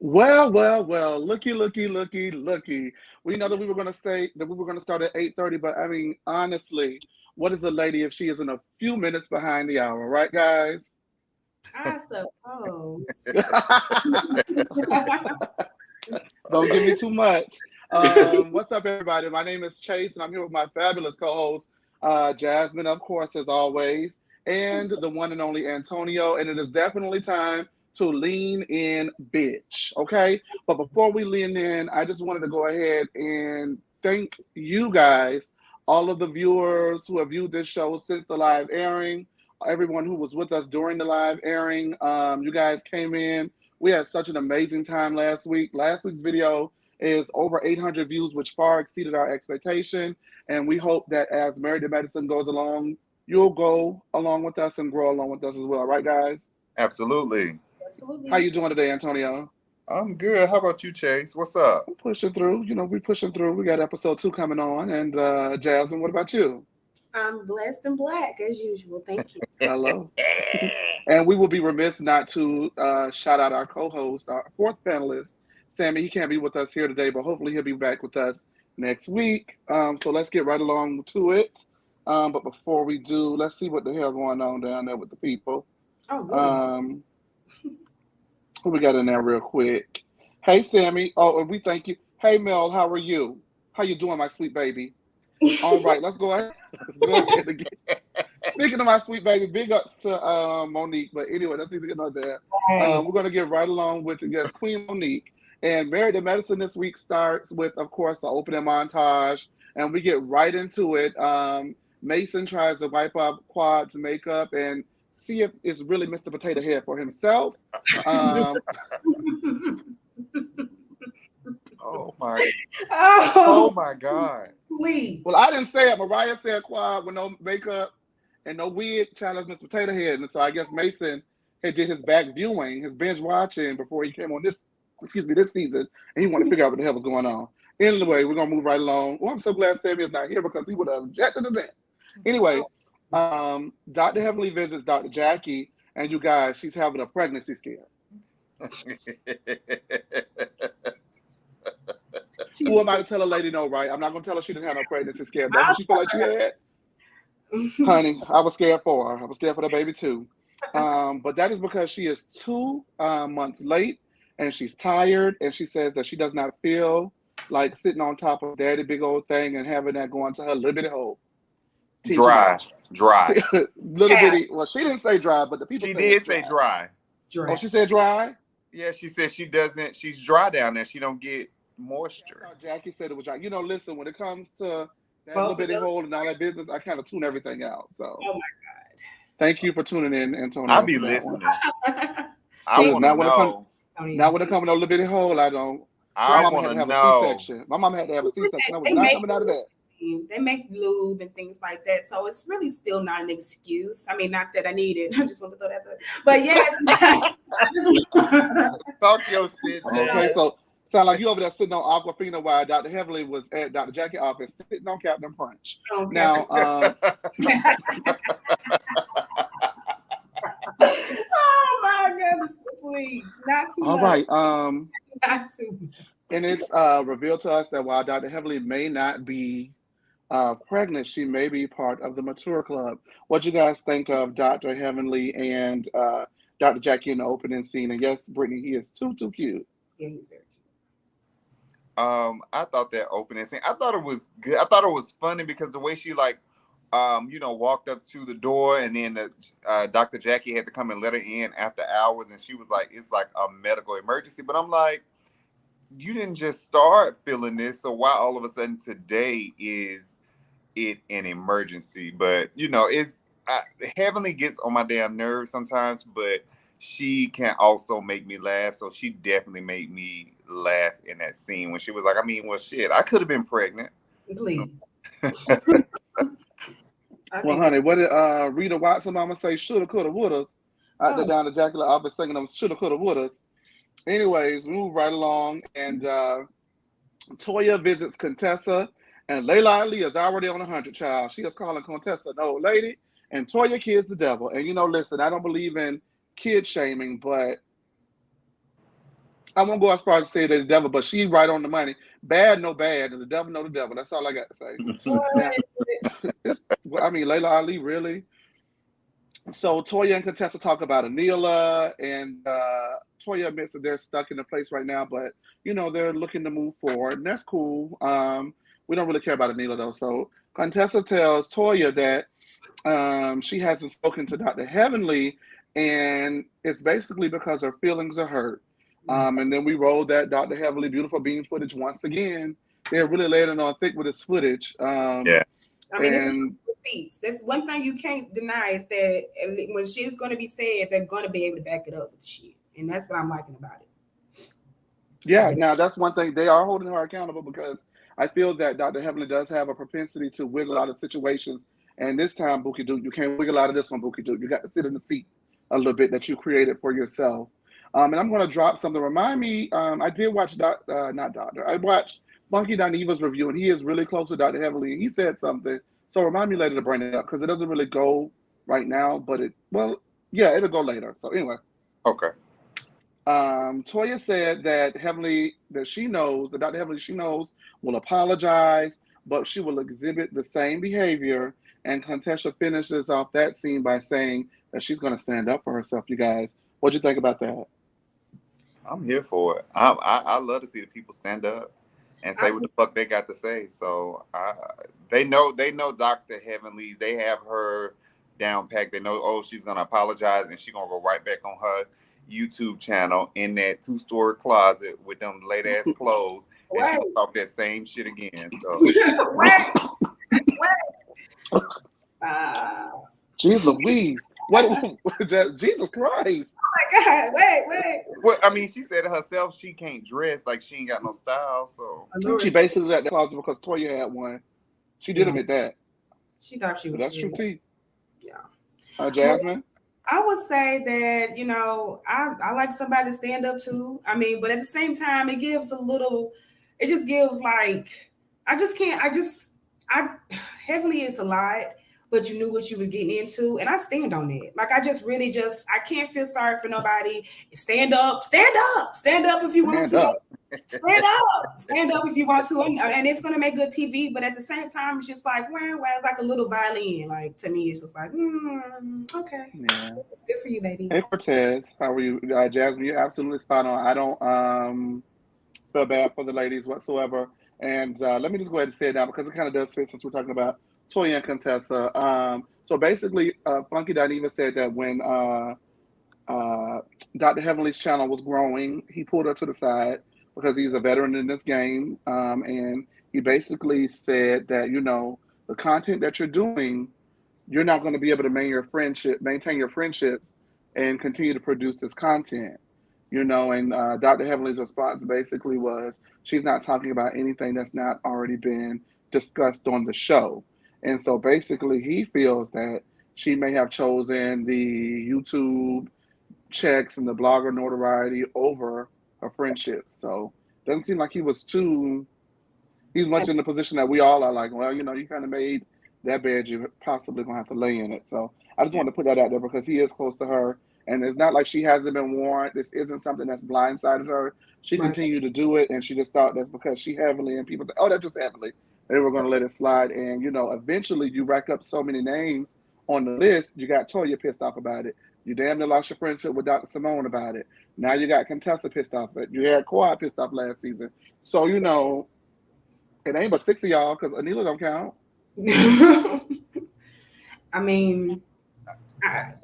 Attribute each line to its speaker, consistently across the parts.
Speaker 1: Well. Looky. We know that we were going to say that we were going to start at 8:30, but I mean, honestly, what is a lady if she isn't a few minutes behind the hour, right, guys?
Speaker 2: I suppose.
Speaker 1: Don't give me too much. What's up, everybody? My name is Chase, and I'm here with my fabulous co-host, Jasmine, of course, as always, and the one and only Antonio. And it is definitely time to lean in, bitch. Okay, but before we lean in, I just wanted to go ahead and thank you guys, all of the viewers who have viewed this show since the live airing. Everyone who was with us during the live airing, you guys came in. We had such an amazing time last week. Last week's video is over 800 views, which far exceeded our expectation. And we hope that as Married to Medicine goes along, you'll go along with us and grow along with us as well. Right, guys?
Speaker 3: Absolutely.
Speaker 1: How
Speaker 2: Absolutely.
Speaker 1: you doing today, Antonio?
Speaker 3: I'm good. How about you, Chase? What's up?
Speaker 1: I'm pushing through. You know, we're pushing through. We got episode 2 coming on. And Jasmine, what about you?
Speaker 2: I'm blessed and black as usual. Thank you.
Speaker 1: Hello. And we will be remiss not to shout out our co-host, our fourth panelist, Sammy. He can't be with us here today, but hopefully he'll be back with us next week. So let's get right along to it. But before we do, let's see what the hell going on down there with the people.
Speaker 2: Oh, goodness.
Speaker 1: Um, who we got in there real quick? Hey, Sammy. Oh, and we thank you. Hey, Mel, how are you? How you doing, my sweet baby? All right, let's go ahead. Let's go ahead again. Speaking of my sweet baby, big ups to Monique. But anyway, that's neither here nor there.
Speaker 2: Hey.
Speaker 1: We're going to get right along with yes, Queen Monique. And Married to Medicine this week starts with, of course, the opening montage. And we get right into it. Mason tries to wipe up Quad's makeup and see if it's really Mr. Potato Head for himself. Um,
Speaker 3: Oh my!
Speaker 2: Oh,
Speaker 3: Oh my God!
Speaker 2: please.
Speaker 1: well, I didn't say it. Mariah said Quad with no makeup and no wig challenged Mr. Potato Head. And so I guess Mason had did his back viewing, his binge watching before he came on this season, and he wanted to figure out what the hell was going on. Anyway, we're gonna move right along. Well, I'm so glad Sammy is not here because he would have objected to that. Anyway, Dr. Heavenly visits Dr. Jackie, and you guys, she's having a pregnancy scare. Who am I to tell a lady no, right? I'm not gonna tell her she didn't have no pregnancy scare. That's what she felt like she had. Honey, I was scared for her. I was scared for the baby too. But that is because she is 2 months late and she's tired, and she says that she does not feel like sitting on top of daddy big old thing and having that going to her little bitty hole.
Speaker 3: Dry.
Speaker 1: Little bitty. Well, she didn't say dry, but the people
Speaker 3: She
Speaker 1: say
Speaker 3: did
Speaker 1: it's
Speaker 3: say dry.
Speaker 1: Oh, she said dry?
Speaker 3: Yeah, she said she doesn't. She's dry down there. She don't get moisture.
Speaker 1: Jackie said it was dry. You know, listen, when it comes to that
Speaker 2: Both
Speaker 1: little
Speaker 2: of
Speaker 1: bitty
Speaker 2: those?
Speaker 1: hole and all that business, I kind of tune everything out. So
Speaker 2: Oh, my
Speaker 1: thank you for tuning in, Antonio.
Speaker 3: I'll be
Speaker 1: for that one.
Speaker 3: listening.
Speaker 2: God.
Speaker 3: I
Speaker 1: Look,
Speaker 3: want to
Speaker 1: now when it comes
Speaker 3: know.
Speaker 1: now when it comes to a little bitty hole, I don't. My
Speaker 3: I
Speaker 1: mama had
Speaker 3: want
Speaker 1: to
Speaker 3: to
Speaker 1: have a
Speaker 3: know.
Speaker 1: C-section. My mama had to have a C-section. I was
Speaker 2: They
Speaker 1: not
Speaker 2: make
Speaker 1: coming out of that.
Speaker 2: They make lube and things like that, so it's really still not an excuse. I mean, not that I need it. I just want to throw that there. But yes,
Speaker 3: Talk your shit, Jay.
Speaker 1: Okay, so sound like you over there sitting on Aquafina while Dr. Heavenly was at Dr. Jackie office sitting on Captain Punch.
Speaker 2: Okay.
Speaker 1: Now,
Speaker 2: Oh my goodness, please, not too
Speaker 1: all
Speaker 2: much.
Speaker 1: right.
Speaker 2: Not too much.
Speaker 1: And it's revealed to us that while Dr. Heavenly may not be pregnant, she may be part of the Mature Club. What you guys think of Dr. Heavenly and Dr. Jackie in the opening scene? And yes, Brittany, he is too cute.
Speaker 2: Yeah, he's very cute.
Speaker 3: I thought that opening scene. I thought it was good. I thought it was funny because the way she walked up to the door, and then Dr. Jackie had to come and let her in after hours, and she was like, "It's like a medical emergency." But I'm like, you didn't just start feeling this, so why all of a sudden today is it an emergency? But Heavenly gets on my damn nerves sometimes, but she can also make me laugh. So she definitely made me laugh in that scene when she was like, I mean, well, shit, I could have been pregnant.
Speaker 2: Please.
Speaker 1: Well, honey, what did Rita Watson mama say? Shoulda, coulda, woulda. Out there down the Jackie office singing them shoulda, coulda, wouldas. Anyways, we move right along, and Toya visits Contessa, and Layla Ali is already on 100, child. She is calling Contessa an old lady, and Toya kids the devil. And listen, I don't believe in kid shaming, but I won't go as far as to say that the devil, but she's right on the money. Bad, no bad, and the devil, no the devil. That's all I got to say. Now, it's, I mean, Layla Ali, really? So Toya and Contessa talk about Anila, and Toya admits that they're stuck in a place right now, but they're looking to move forward, and that's cool. We don't really care about Anila though. So Contessa tells Toya that she hasn't spoken to Dr. Heavenly, and it's basically because her feelings are hurt. And then we rolled that Dr. Heavenly beautiful bean footage once again. They're really laying it on thick with this footage.
Speaker 3: Yeah.
Speaker 2: I mean,
Speaker 1: and
Speaker 2: it's receipts. That's one thing you can't deny is that when shit's going to be said, they're going to be able to back it up with shit, and that's what I'm liking about it.
Speaker 1: yeah, now that's one thing they are holding her accountable because I feel that Dr. Heavenly does have a propensity to wiggle out of situations. And this time, Bookie Duke, you can't wiggle out of this one, Bookie Duke. You got to sit in the seat a little bit that you created for yourself. And I'm going to drop something. Remind me, I did watch I watched Funky Dineva's review, and he is really close to Dr. Heavenly. He said something. So remind me later to bring it up because it doesn't really go right now, but it'll go later. So anyway.
Speaker 3: Okay.
Speaker 1: Toya said that Dr. Heavenly she knows will apologize, but she will exhibit the same behavior. And Contessa finishes off that scene by saying that she's going to stand up for herself. You guys, what'd you think about that?
Speaker 3: I'm here for it. I love to see the people stand up and say what the fuck they got to say. So they know Dr. Heavenly's. They have her down packed. They know she's gonna apologize and she's gonna go right back on her YouTube channel in that 2-story closet with them late ass clothes, and she's gonna talk that same shit again. So
Speaker 1: Jeez Louise, what? Jesus Christ!
Speaker 2: Oh my God! Wait.
Speaker 3: Well, I mean, she said herself she can't dress, like she ain't got no style. So
Speaker 1: she basically got the closet because Toya had one. She did admit that.
Speaker 2: She thought she was.
Speaker 1: But that's true too.
Speaker 2: Yeah.
Speaker 1: Jasmine.
Speaker 2: I would say that I like somebody to stand up to. I mean, but at the same time, it just gives like Heavenly is a lot, but you knew what you was getting into, and I stand on it. Like I just really I can't feel sorry for nobody. Stand up if you want to. Stand up if you want to, and it's gonna make good TV. But at the same time, it's just like like a little violin. Like to me, it's just like okay, yeah, good for you, baby.
Speaker 1: Hey Cortez, how are you, Jasmine? You're absolutely spot on. I don't feel bad for the ladies whatsoever. And let me just go ahead and say it now because it kind of does fit since we're talking about Toya and Contessa. So basically, Funky Dineva said that when Dr. Heavenly's channel was growing, he pulled her to the side because he's a veteran in this game. And he basically said that, the content that you're doing, you're not going to be able to maintain your friendships and continue to produce this content. And Dr. Heavenly's response basically was she's not talking about anything that's not already been discussed on the show. And so basically he feels that she may have chosen the YouTube checks and the blogger notoriety over her friendships. So it doesn't seem like he's much in the position that we all are like, well, you kind of made that bed, you're possibly going to have to lay in it. So I just wanted to put that out there because he is close to her. And it's not like she hasn't been warned. This isn't something that's blindsided her. She continued to do it, and she just thought that's because she Heavenly, and people think, oh, that's just Heavenly. They were going to let it slide. And, eventually you rack up so many names on the list, you got Toya pissed off about it. You damn near lost your friendship with Dr. Simone about it. Now you got Contessa pissed off. But you had Quad pissed off last season. So, it ain't but 6 of y'all because Anila don't count.
Speaker 2: I mean...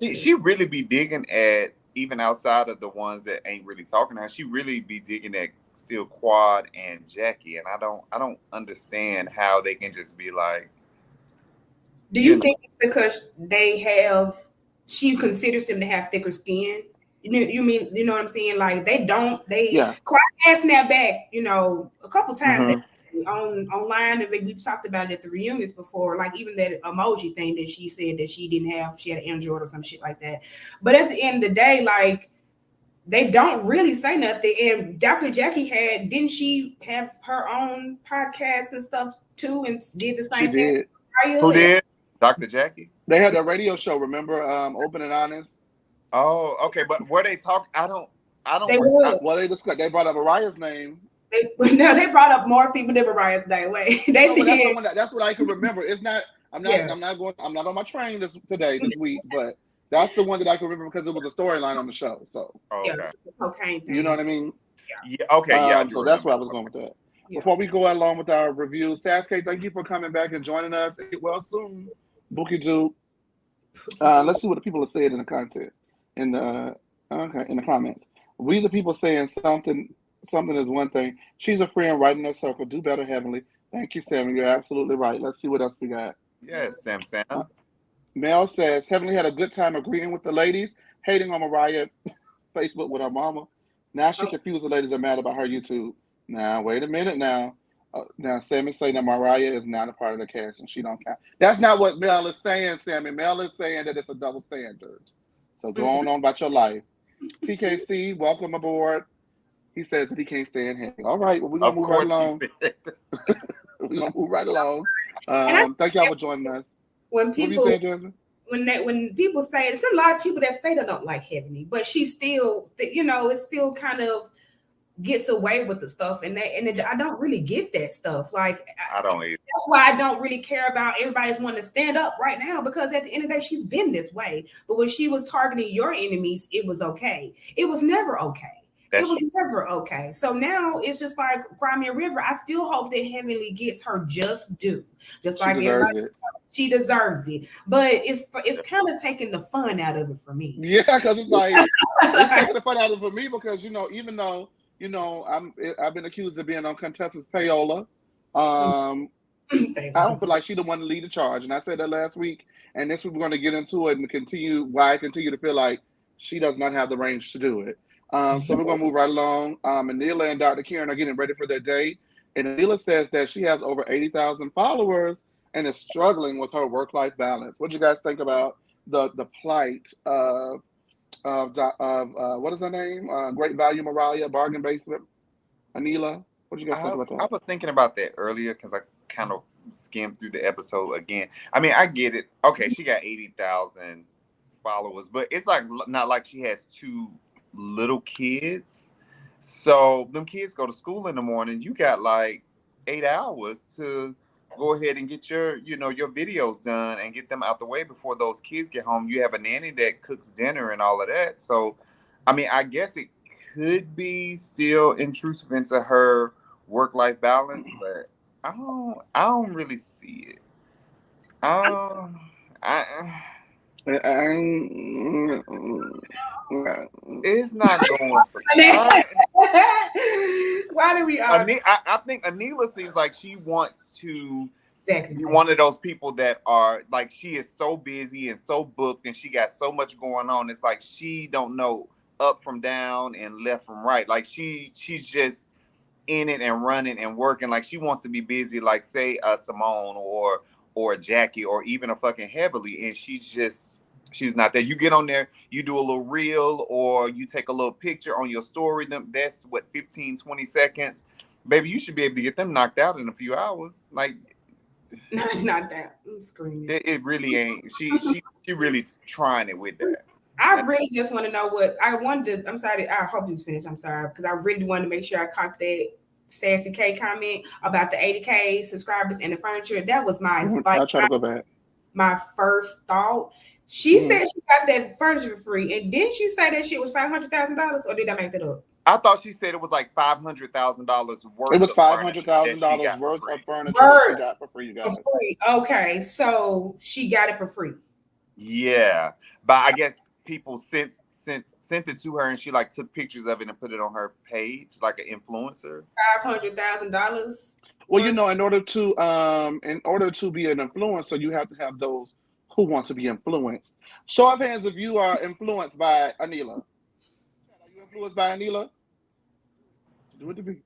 Speaker 3: She really be digging at, even outside of the ones that ain't really talking to her, she really be digging at still Quad and Jackie, and I don't understand how they can just be like.
Speaker 2: Do you think it's because she considers them to have thicker skin? You mean, you know what I'm saying? Like Quad has snapped back, a couple times online, and we've talked about it at the reunions before, like even that emoji thing that she said that she had an Android or some shit like that. But at the end of the day, like they don't really say nothing. And Dr. Jackie didn't she have her own podcast and stuff too, and did the same thing?
Speaker 1: Did.
Speaker 3: Who did? Dr. Jackie?
Speaker 1: They had a radio show, remember? Open and Honest.
Speaker 3: Oh, okay. But where they talk, I I don't.
Speaker 2: They would.
Speaker 1: Well, they brought up Mariah's name.
Speaker 2: They brought up more people than Mariah's name. Wait, they did.
Speaker 1: That's what I can remember. It's not. I'm not on my train this week, but that's the one that I can remember because it was a storyline on the show. So.
Speaker 3: Okay.
Speaker 2: Cocaine thing.
Speaker 1: You know what I mean?
Speaker 3: Yeah. Okay. Yeah.
Speaker 1: So that's where I was going with that. Yeah. Before we go along with our review, Sasuke, thank you for coming back and joining us. Get well soon, Bookie Juke. Let's see what the people are saying in the content in the comments. We the people saying something is one thing. She's a friend right in her circle. Do better, Heavenly. Thank you, Sam. You're absolutely right. Let's see what else we got.
Speaker 3: Yes, Sam.
Speaker 1: Mel says Heavenly had a good time agreeing with the ladies, hating on Mariah Facebook with her mama. Now she confused the ladies are mad about her YouTube. Now wait a minute. Now Sam is saying that Mariah is not a part of the cast and she don't count. That's not what Mel is saying, Sammy. Mel is saying that it's a double standard. So go on about your life. TKC, welcome aboard. He says that he can't stand him. All right, well, we're going to move right along. We're going to move right along. Thank y'all for joining us.
Speaker 2: When people,
Speaker 1: what are you saying, Jasmine?
Speaker 2: When people say, it's a lot of people that say they don't like Heavenly, but she still, it still kind of gets away with the stuff. And I don't really get that stuff. Like,
Speaker 3: I don't either.
Speaker 2: That's why I don't really care about everybody's wanting to stand up right now, because at the end of the day, she's been this way. But when she was targeting your enemies, it was okay. It was never okay. It was never okay. So now it's just like Crimea River. I still hope that Heavenly gets her just due. Just like everybody. She deserves it. But it's kind of taking the fun out of it for me.
Speaker 1: Yeah, because it's like it's taking the fun out of it for me because even though I've been accused of being on Contessa's payola. I don't feel like she's the one to lead the charge. And I said that last week. And this week we're going to get into it and continue to feel like she does not have the range to do it. So we're going to move right along. Anila and Dr. Karen are getting ready for their date. And Anila says that she has over 80,000 followers and is struggling with her work-life balance. What do you guys think about the plight of what is her name? Great Value Mariah, Bargain Basement Anila. What do you guys think about that?
Speaker 3: I was thinking about that earlier because I kind of skimmed through the episode again. I mean, I get it. Okay, she got 80,000 followers, but it's like not like she has two little kids. So them kids go to school in the morning. You got like 8 hours to go ahead and get your videos done and get them out the way before those kids get home. You have a nanny that cooks dinner and all of that. So, I mean, I guess it could be still intrusive into her work-life balance, but I don't really see it. It's not going for
Speaker 2: Why do we argue?
Speaker 3: I think Anila seems like she wants to be one of those people that are like, she is so busy and so booked and she got so much going on. It's like she don't know up from down and left from right. Like she's just in it and running and working. Like she wants to be busy, like say Simone or Jackie or even a fucking Heavily, and she's not there. You get on there, you do a little reel or you take a little picture on your story. That's what, 15, 20 seconds. Baby, you should be able to get them knocked out in a few hours. Like,
Speaker 2: no, it's not that. I'm screaming.
Speaker 3: It really ain't. She really trying it with that.
Speaker 2: I really just want to know what I wanted to. I'm sorry. I hope you finished. I'm sorry, because I really wanted to make sure I caught that Sassy K comment about the 80K subscribers and the furniture. That was
Speaker 1: I'll try to go back.
Speaker 2: My first thought. She said she got that furniture for free, and didn't she say that shit was $500,000, or did I make that up?
Speaker 3: I thought she said it was like $500,000 worth.
Speaker 1: It was $500,000 worth of furniture that she got for free, you guys.
Speaker 2: Okay, so she got it for free.
Speaker 3: Yeah, but I guess people sent it to her, and she like took pictures of it and put it on her page like an influencer.
Speaker 2: $500,000.
Speaker 1: Well, in order to be an influencer, you have to have those who want to be influenced. Show of hands if you are influenced by Anila. Are you influenced by Anila? Do it to me.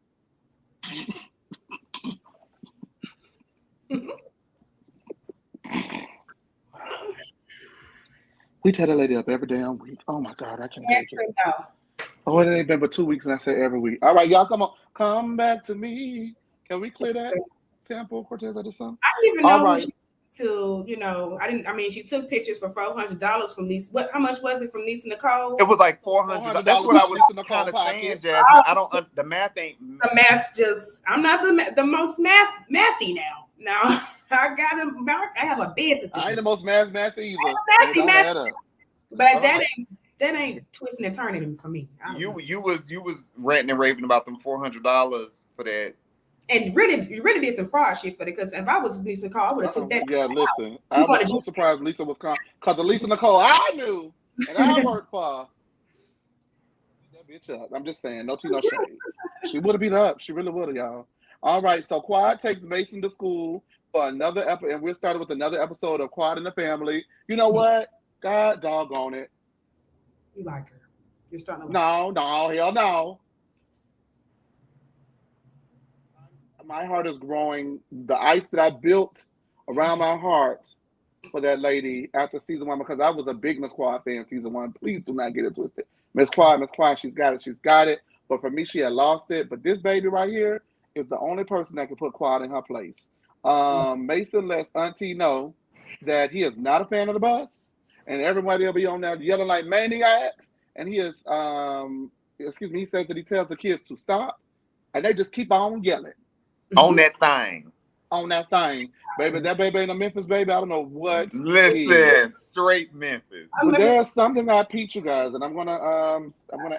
Speaker 1: We tell that lady up every damn week. Oh my God, I can't take it. Oh, it ain't been but 2 weeks and I say every week. All right, y'all, come back to me. Can we clear that sample, Cortez, of the song?
Speaker 2: I don't even know.
Speaker 1: All right.
Speaker 2: to, she took pictures for $400 from Lisa. How much was it from Lisa Nicole?
Speaker 3: It was like $400. That's what I was kind of saying, Jasmine. I don't. The math ain't.
Speaker 2: The math just. I'm not the most mathy now. Now I have a business.
Speaker 1: I ain't the most mathy either.
Speaker 2: But that ain't twisting and turning for me.
Speaker 3: You was ranting and raving about them $400 for that.
Speaker 2: And you really did some fraud shit for it, because if I was Lisa Nicole, I would have took that.
Speaker 1: Yeah, listen, I was so surprised Lisa was calm, because the Lisa Nicole I knew and I worked for, that bitch up. I'm just saying, no tea, no shade. She would have beat her up. She really would have, y'all. All right, so Quad takes Mason to school for another episode, and we're starting with another episode of Quad and the Family. You know what? God doggone it.
Speaker 2: You like her? You're starting to
Speaker 1: like her. Hell no. My heart is growing. The ice that I built around my heart for that lady after season 1, because I was a big Miss Quad fan season 1. Please do not get it twisted. Miss Quad, she's got it. But for me, she had lost it. But this baby right here is the only person that can put Quad in her place. Mason lets Auntie know that he is not a fan of the bus, and everybody will be on there yelling like maniacs. And he is, he says that he tells the kids to stop, and they just keep on yelling.
Speaker 3: On that thing.
Speaker 1: Baby. That baby ain't a Memphis baby. I don't know what.
Speaker 3: Listen, straight Memphis.
Speaker 1: But there's something I teach you guys, and I'm gonna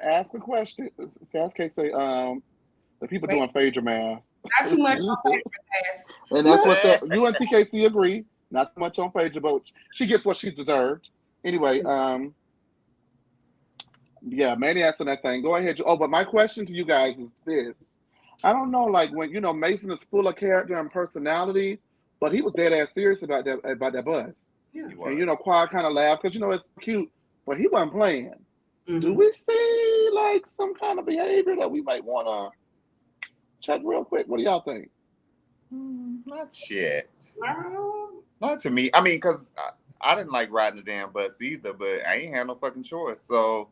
Speaker 1: ask a question. SK say the people doing Phaedra math.
Speaker 2: Not too much on Phaedra's ass.
Speaker 1: And that's what you and TKC agree. Not too much on Phaedra, but she gets what she deserved. Anyway, maniacs on that thing. Go ahead. But my question to you guys is this. I don't know, like when Mason is full of character and personality, but he was dead ass serious about that bus.
Speaker 2: Yeah.
Speaker 1: And Quad kind of laughed because it's cute, but he wasn't playing. Mm-hmm. Do we see like some kind of behavior that we might want to check real quick? What do y'all think?
Speaker 3: Not yet. Not to me. I mean, because I didn't like riding the damn bus either, but I ain't had no fucking choice. So.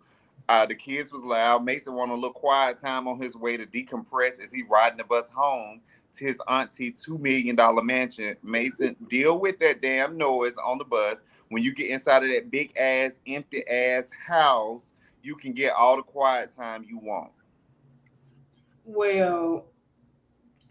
Speaker 3: The kids was loud. Mason wanted a little quiet time on his way to decompress as he riding the bus home to his auntie $2 million mansion. Mason, deal with that damn noise on the bus. When you get inside of that big ass, empty ass house, you can get all the quiet time you want.
Speaker 2: Well,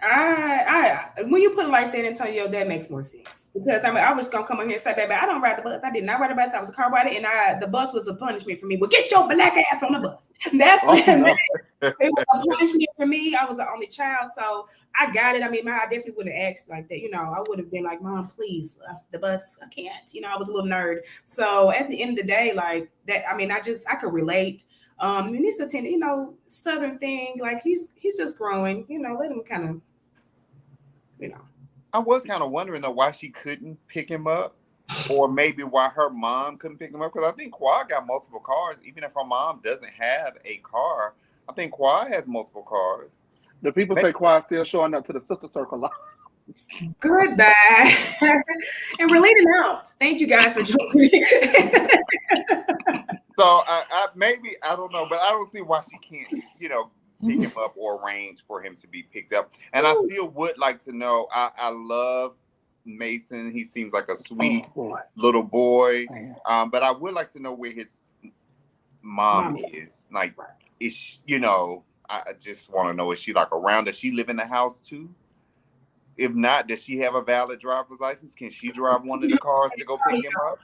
Speaker 2: I when you put it like that, Antonio, that makes more sense. Because I was gonna come on here and say, baby, I don't ride the bus. I did not ride the bus. I was a car rider, and the bus was a punishment for me. Well, get your black ass on the bus. That's it was a punishment for me. I was the only child, so I got it. I mean, I definitely would have acted like that. I would have been like, Mom, please, the bus, I can't. I was a little nerd. So at the end of the day, like that, I mean, I could relate. And it's a Southern thing. Like he's just growing. Let him kind of.
Speaker 3: I was kind of wondering though why she couldn't pick him up, or maybe why her mom couldn't pick him up. Because I think Quad got multiple cars, even if her mom doesn't have a car. I think Quad has multiple cars.
Speaker 1: The people say Quad still showing up to the sister circle.
Speaker 2: Goodbye, and we're leaving out. Thank you guys for joining.
Speaker 3: So I don't know, but I don't see why she can't, pick him up or arrange for him to be picked up. And I still would like to know, I love Mason. He seems like a sweet little boy. But I would like to know where his mom is. Like, is she, I just want to know, is she like around? Does she live in the house too? If not, does she have a valid driver's license? Can she drive one of the cars to go pick him up?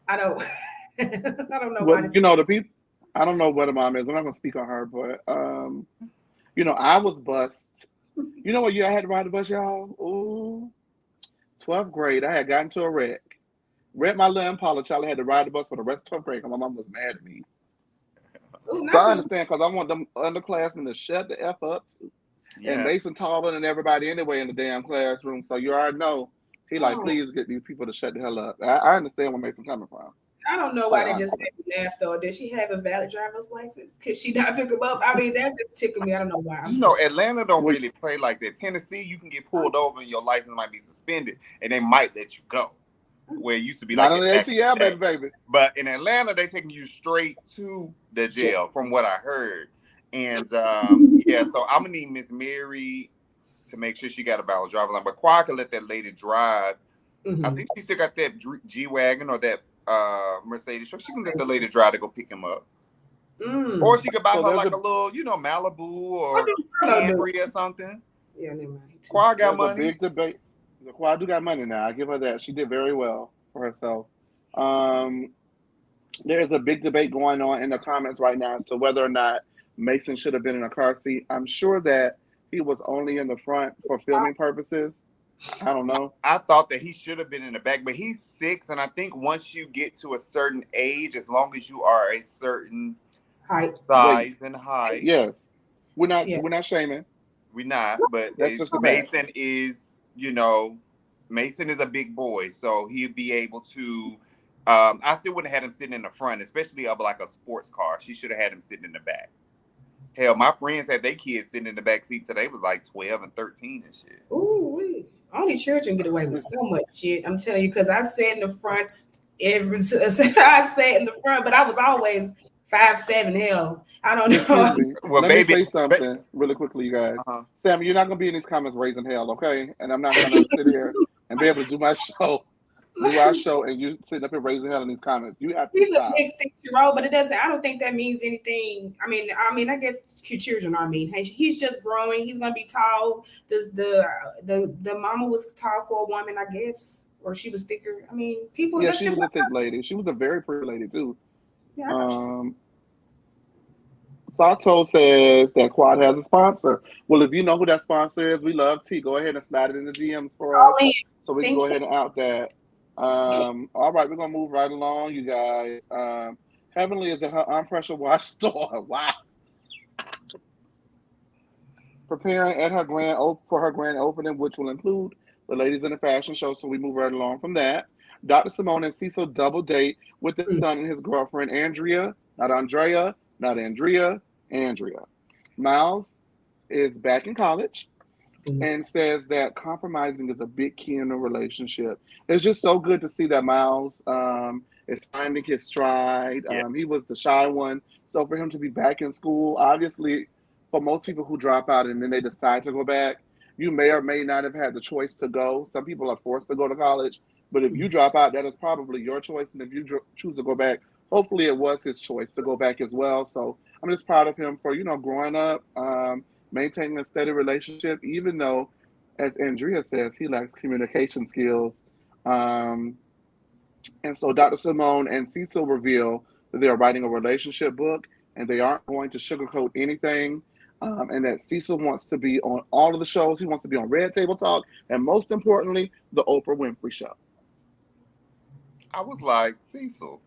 Speaker 2: I don't know.
Speaker 1: Well, the people, I don't know what her mom is. I'm not going to speak on her, but, I was bused. You know what year I had to ride the bus, y'all? Ooh, 12th grade. I had gotten into a wreck. Wrecked my little Impala. Charlie had to ride the bus for the rest of 12th grade because my mom was mad at me. Ooh, so I understand, because I want them underclassmen to shut the F up, too. Yeah. And Mason taller than everybody anyway in the damn classroom. So you already know. He please get these people to shut the hell up. I understand where Mason's coming from.
Speaker 2: I don't know why they just made me laugh though. Does she have a valid driver's license? Could she not pick him up? I mean, that just tickled me. I don't know why.
Speaker 3: Atlanta don't really play like that. Tennessee, you can get pulled over and your license might be suspended, and they might let you go. Where it used to be
Speaker 1: not on the ATL, baby.
Speaker 3: But in Atlanta, they taking you straight to the jail, from what I heard. And so I'm gonna need Miss Mary to make sure she got a valid driver's license. But Quad can let that lady drive
Speaker 2: Mm-hmm.
Speaker 3: I think she still got that G-Wagon or that Mercedes truck. She can get the lady driver to go pick him up. Or she could buy her like a little, Malibu or Camry or something.
Speaker 2: Yeah, never mind.
Speaker 3: Qua got money.
Speaker 1: A big debate. Qua do got money now. I give her that. She did very well for herself. There's a big debate going on in the comments right now as to whether or not Mason should have been in a car seat. I'm sure that he was only in the front for filming purposes. I don't know.
Speaker 3: I thought that he should have been in the back, but he's 6, and I think once you get to a certain age, as long as you are a certain size and height.
Speaker 1: Yes. We're not shaming.
Speaker 3: We're not, but Mason is, Mason is a big boy, so he'd be able to. I still wouldn't have had him sitting in the front, especially of like a sports car. She should have had him sitting in the back. Hell, my friends had their kids sitting in the back seat till they was like 12 and 13 and shit.
Speaker 2: Ooh, only children get away with so much shit. I'm telling you, because I sat in the front I sat in the front, but I was always 5'7". Hell, I don't know.
Speaker 1: Well, let me say something really quickly, you guys. Sam, you're not gonna be in these comments raising hell, okay? And I'm not gonna sit here and be able to do our show, and you sitting up here raising hell in these comments. You have to stop.
Speaker 2: He's a big 6-year-old, but it doesn't. I don't think that means anything. I mean, I guess children are mean. He's just growing. He's gonna be tall. The mama was tall for a woman, I guess, or she was thicker. I mean, people.
Speaker 1: Yeah, she was a thick lady. She was a very pretty lady too. Yeah. Sato says that Quad has a sponsor. Well, if you know who that sponsor is, we love tea. Go ahead and slide it in the DMs for us, so we can go ahead and out that. All right, we're gonna move right along, you guys. Heavenly is at her unpressure wash store. Wow. Preparing at her for her grand opening, which will include the ladies in the fashion show. So we move right along from that. Dr. Simone and Cecil double date with his son and his girlfriend Andrea. Andrea. Miles is back in college and says that compromising is a big key in a relationship. It's just so good to see that Miles is finding his stride. He was the shy one. So for him to be back in school, obviously, for most people who drop out and then they decide to go back, you may or may not have had the choice to go. Some people are forced to go to college. But if you drop out, that is probably your choice. And if you choose to go back, hopefully it was his choice to go back as well. So I'm just proud of him for, growing up, maintaining a steady relationship, even though, as Andrea says, he lacks communication skills. And so Dr. Simone and Cecil reveal that they are writing a relationship book and they aren't going to sugarcoat anything. And that Cecil wants to be on all of the shows. He wants to be on Red Table Talk. And most importantly, the Oprah Winfrey Show.
Speaker 3: I was like, Cecil.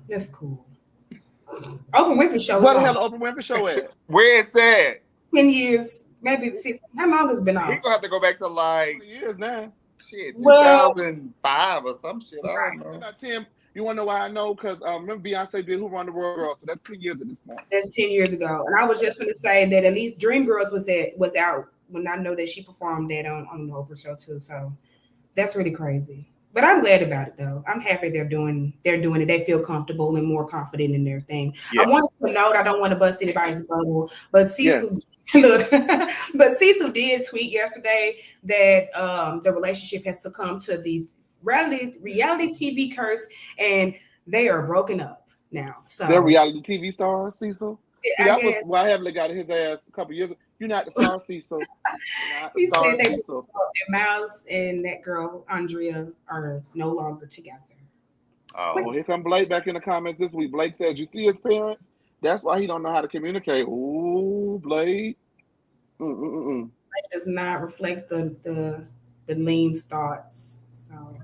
Speaker 2: That's cool. Oprah Winfrey Show.
Speaker 1: What the hell the Oprah Winfrey Show at?
Speaker 3: Where it's at?
Speaker 2: 10 years, maybe 15. How long has it been off?
Speaker 3: He's going to have to go back to like
Speaker 1: years now.
Speaker 3: Shit, 2005 or some shit. I don't know.
Speaker 1: About 10. You want to know why I know? Because remember Beyonce did Who Run the World Girl, so that's 10 years at this point.
Speaker 2: That's 10 years ago. And I was just going to say that at least Dreamgirls was out when I know that she performed that on the Oprah Show too. So that's really crazy. But I'm glad about it though. I'm happy they're doing it. They feel comfortable and more confident in their thing. Yeah. I wanted to note, I don't want to bust anybody's bubble, but Cecil but Cecil did tweet yesterday that the relationship has succumbed to the reality TV curse and they are broken up now. So
Speaker 1: they're reality TV stars, Cecil? Yeah, that was why Heavenly got his ass a couple years ago. You're not the star, Cecil.
Speaker 2: He said that Miles and that girl, Andrea, are no longer together.
Speaker 3: Oh,
Speaker 1: well, here come Blake back in the comments this week. Blake says, you see his parents? That's why he don't know how to communicate. Ooh, Blake.
Speaker 2: Blake does not reflect the Lean's thoughts. So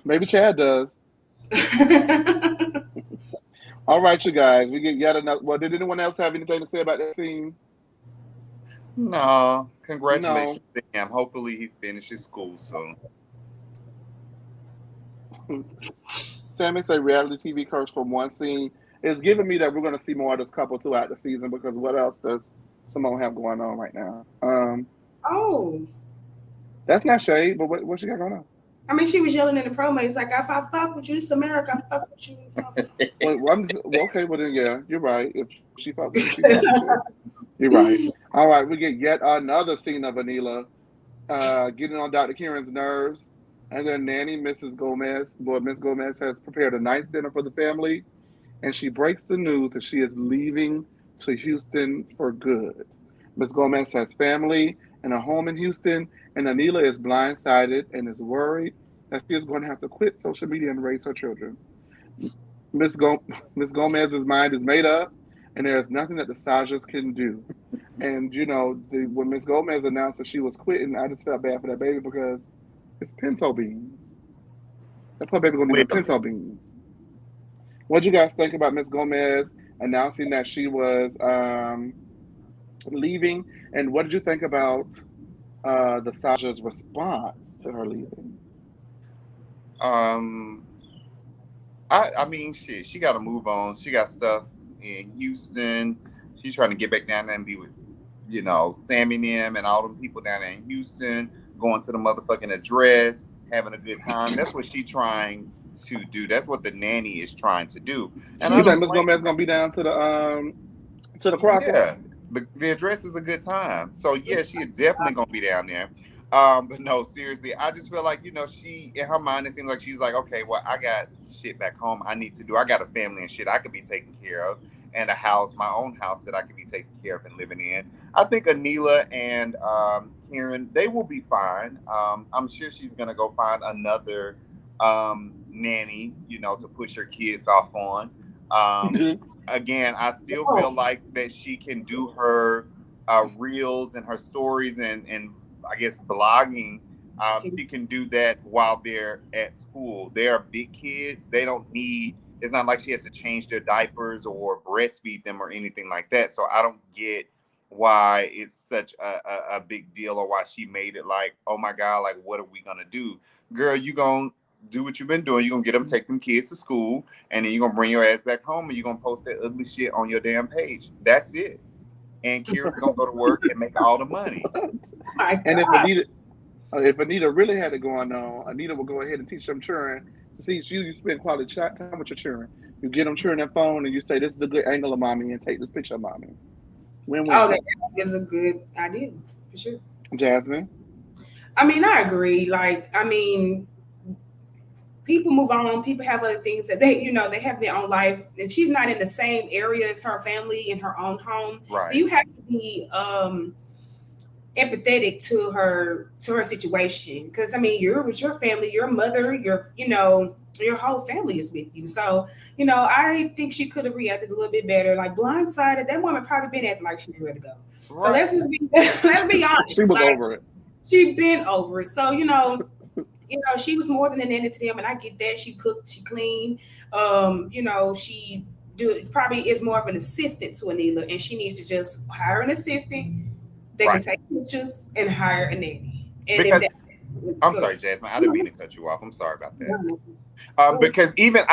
Speaker 1: maybe Chad does. All right, you guys. We get yet another. Well, did anyone else have anything to say about that scene?
Speaker 3: No. Congratulations to him. Hopefully he finishes school soon.
Speaker 1: Sammy say reality TV curse from one scene. It's giving me that we're going to see more of this couple throughout the season because what else does Simone have going on right now? That's not shade, but what she got going on?
Speaker 2: I mean, she was yelling in the promo. It's like, if I fuck with you, this is America. I fuck with you.
Speaker 1: Okay, well then, yeah, you're right. If she fuck with you, you're right. All right, we get yet another scene of Anila getting on Dr. Kieran's nerves. And then Nanny, Mrs. Gomez, boy, Miss Gomez has prepared a nice dinner for the family, and she breaks the news that she is leaving to Houston for good. Miss Gomez has family and a home in Houston, and Anila is blindsided and is worried that she is going to have to quit social media and raise her children. Miss Go- Miss Gomez's mind is made up, and there is nothing that the Sajas can do. And when Miss Gomez announced that she was quitting, I just felt bad for that baby because it's pinto beans. That poor baby gonna need them
Speaker 3: Clearly.
Speaker 1: pinto beans. What do you guys think about Miss Gomez announcing that she was leaving? And what did you think about the Saja's response to her leaving?
Speaker 3: Um, I mean, shit. She got to move on. She got stuff in Houston. She's trying to get back down there and be with, Sammy and them and all them people down there in Houston, going to the motherfucking address, having a good time. That's what she's trying to do. That's what the nanny is trying to do. And I
Speaker 1: You think
Speaker 3: don't
Speaker 1: Miss
Speaker 3: blame
Speaker 1: Gomez
Speaker 3: her.
Speaker 1: gonna be down to the Crocker?
Speaker 3: Yeah, the address is a good time. So yeah, she is definitely gonna be down there. But no, seriously, I just feel like she in her mind it seems like she's like, okay, well, I got shit back home I need to do. I got a family and shit I could be taking care of, and a house, my own house that I could be taking care of and living in. I think Anila and Karen, they will be fine. I'm sure she's gonna go find another nanny, to push her kids off on. Again, I still feel like that she can do her reels and her stories and I guess blogging. She can do that while they're at school. They are big kids. They don't need. It's not like she has to change their diapers or breastfeed them or anything like that. So I don't get why it's such a big deal or why she made it like, oh my God, like what are we gonna do, girl? You gonna do what you've been doing. You're gonna get them, take them kids to school, and then you're gonna bring your ass back home and you're gonna post that ugly shit on your damn page. That's it. And Kira's gonna go to work and make all the money.
Speaker 1: And if Anita really had it going on, Anita would go ahead and teach them children. See, you spend quality time with your children. You get them children that phone and you say, "This is the good angle of mommy," and take this picture of mommy. Win-win.
Speaker 2: Oh, that is a good idea for sure.
Speaker 1: Jasmine.
Speaker 2: I mean, I agree. Like, I mean, people move on. People have other things that they have their own life. If she's not in the same area as her family in her own home,
Speaker 3: Right.
Speaker 2: you have to be empathetic to her situation. Because I mean, you're with your family, your mother, your whole family is with you. So, I think she could have reacted a little bit better. Like blindsided, that woman probably been acting like she was ready to go. Right. So let's just be let's be honest.
Speaker 1: She was over it.
Speaker 2: She been over it. So, she was more than an nanny to them, and I get that. She cooked, she cleaned. She probably is more of an assistant to Anila, and she needs to just hire an assistant that can take pictures and hire a nanny. And
Speaker 3: because, I'm sorry, Jasmine, I didn't mean to cut you off. I'm sorry about that. Because even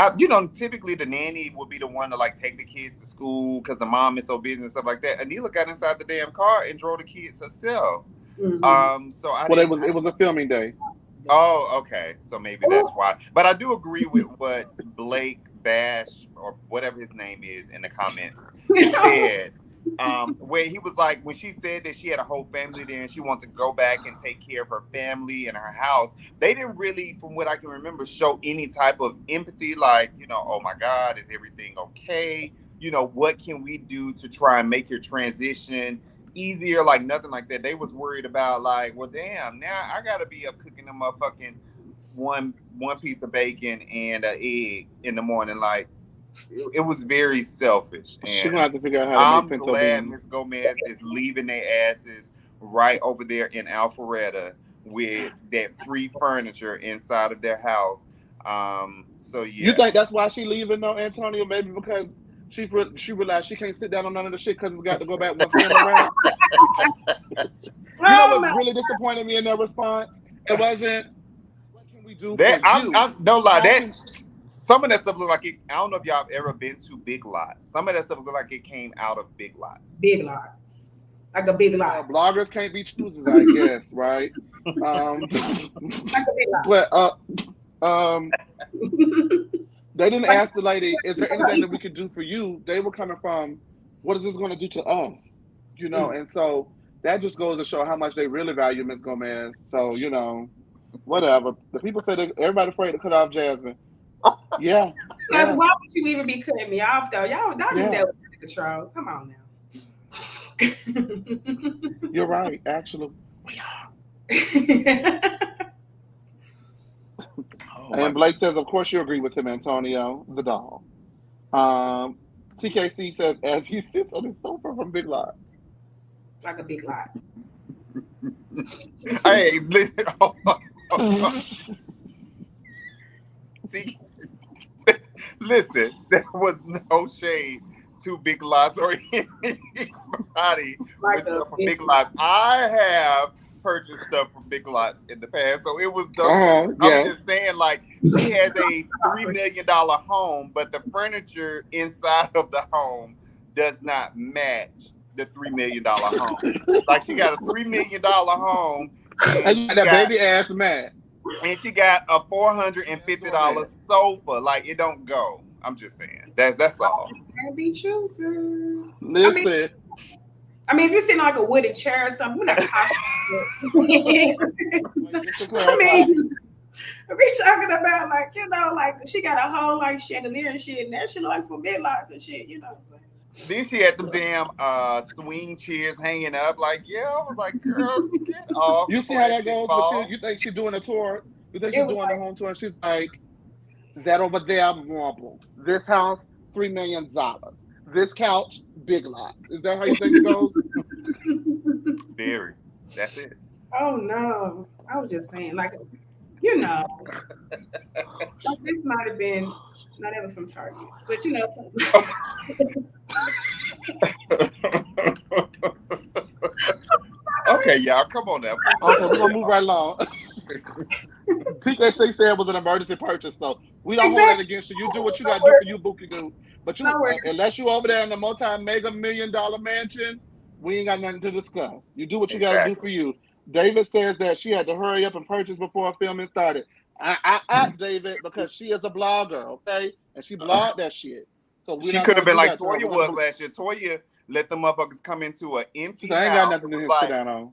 Speaker 3: typically the nanny would be the one to like take the kids to school because the mom is so busy and stuff like that. Anila got inside the damn car and drove the kids herself.
Speaker 2: Mm-hmm.
Speaker 1: It was a filming day.
Speaker 3: Oh, okay. So maybe that's why. But I do agree with what Blake Bash or whatever his name is in the comments said. Where he was like, when she said that she had a whole family there and she wanted to go back and take care of her family and her house, they didn't really, from what I can remember, show any type of empathy. Like, oh my God, is everything okay? What can we do to try and make your transition easier? Like nothing like that. They was worried about like, well, damn, now I gotta be up cooking them motherfucking one piece of bacon and an egg in the morning. Like it was very selfish. And
Speaker 1: she's gonna have to figure out how to make pinto beans.
Speaker 3: I'm glad Miss Gomez is leaving their asses right over there in Alpharetta with that free furniture inside of their house. So yeah.
Speaker 1: You think that's why she leaving though, Antonio? Maybe because she realized she can't sit down on none of the shit because it's got to go back once in around. What really disappointed me in their response? It wasn't, what can we do for you?
Speaker 3: Don't lie. Some of that stuff look like it. I don't know if y'all have ever been to Big Lots. Some of that stuff look like it came out of Big Lots.
Speaker 2: Big Lots. Like a Big Lot.
Speaker 1: Bloggers can't be choosers, I guess, right? But they didn't ask the lady, is there anything that we could do for you? They were coming from, what is this going to do to us? And so that just goes to show how much they really value Miss Gomez. So, you know, whatever. The people say that everybody afraid to cut off Jasmine. Yeah.
Speaker 2: Because why would you even be cutting me off, though? Y'all knew that was under control. Come on now.
Speaker 1: You're right. Actually, we are. And Blake says, of course you agree with him, Antonio, the doll. TKC says, as he sits on his sofa from Big Lot.
Speaker 2: Like a big lot.
Speaker 3: Hey, listen. See, listen, there was no shade to Big Lots or anybody with stuff from Big Lots. I have purchased stuff from Big Lots in the past, so it was I'm just saying, like, she has a $3 million home, but the furniture inside of the home does not match the $3 million home. Like, she got a $3 million home,
Speaker 1: and you got that baby ass mat,
Speaker 3: and she got a $450 sofa. Like, it don't go. I'm just saying. That's all.
Speaker 2: Be choosers.
Speaker 1: Listen.
Speaker 2: I mean, if you're sitting like a wooden chair or something, we're not talking about I mean, we're talking about, like, you know, like, she got a whole, like, chandelier and shit, and that shit like for Big Lots and shit, you know what I'm saying?
Speaker 3: Then she had them damn swing chairs hanging up. Like, yeah, I was like, girl, get off.
Speaker 1: You see how that goes? But you think she's doing a tour? You think she's doing a home tour? And she's like, that over there, marble. This house, $3 million. This couch, Big Lots. Is that how you think it goes?
Speaker 3: Very. That's it.
Speaker 2: Oh no! I was just saying, like, you know, like, this might have been. No, that was from Target, but you know.
Speaker 3: Okay, y'all, come on now.
Speaker 1: Okay, we're gonna move right along. TKC said it was an emergency purchase, so we don't hold that against you. You do what you gotta do for you, Bookie Goo. But you, unless you over there in the multi-mega $1 million mansion, we ain't got nothing to discuss. You do what you gotta do for you. David says that she had to hurry up and purchase before filming started. I David, because she is a blogger, okay, and she blogged that shit. So
Speaker 3: she could have been like Toya was last year. Toya let them motherfuckers come into an empty house.
Speaker 1: I ain't got nothing to sit down on.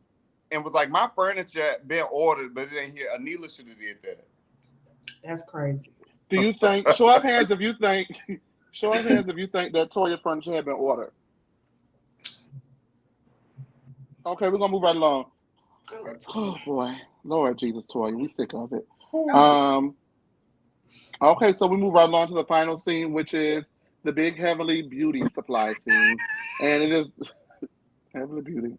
Speaker 3: And was like, my furniture been ordered, but it ain't here. Anila should have did that.
Speaker 2: That's crazy.
Speaker 1: Do you think? Show of hands if you think. Show of hands if you think that Toya furniture had been ordered. Okay, we're gonna move right along. Oh boy, Lord Jesus, Toya, we sick of it. Okay, so we move right along to the final scene, which is the big Heavenly Beauty supply scene, and it is Heavenly Beauty.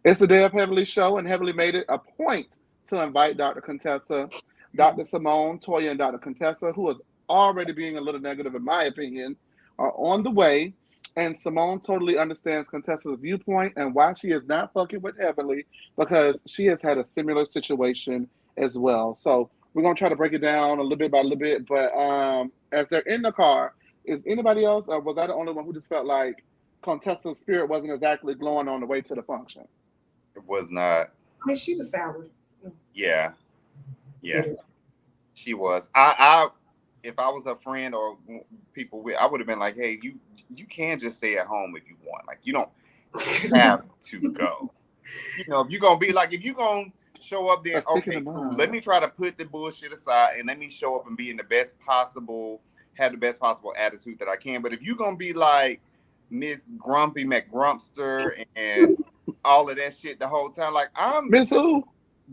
Speaker 1: It's the day of Heavenly's show, and Heavenly made it a point to invite Dr. Contessa, Dr. Simone, Toya, and Dr. Contessa, who is already being a little negative, in my opinion, are on the way. And Simone totally understands Contessa's viewpoint and why she is not fucking with Heavenly, because she has had a similar situation as well. So we're going to try to break it down a little bit by little bit. But as they're in the car, is anybody else, or was I the only one who just felt like Contessa's spirit wasn't exactly glowing on the way to the function?
Speaker 3: It was not.
Speaker 2: I mean, she was sour.
Speaker 3: Yeah. She was. I if I was a friend or people with, I would have been like, hey, you can just stay at home if you want. Like, you don't have to go. You know, if you're gonna be like, if you're gonna show up there, okay, cool. Let me try to put the bullshit aside and let me show up and be in the best possible, have the best possible attitude that I can. But if you're gonna be like Miss Grumpy McGrumpster and all of that shit the whole time, like, I'm
Speaker 1: Miss who?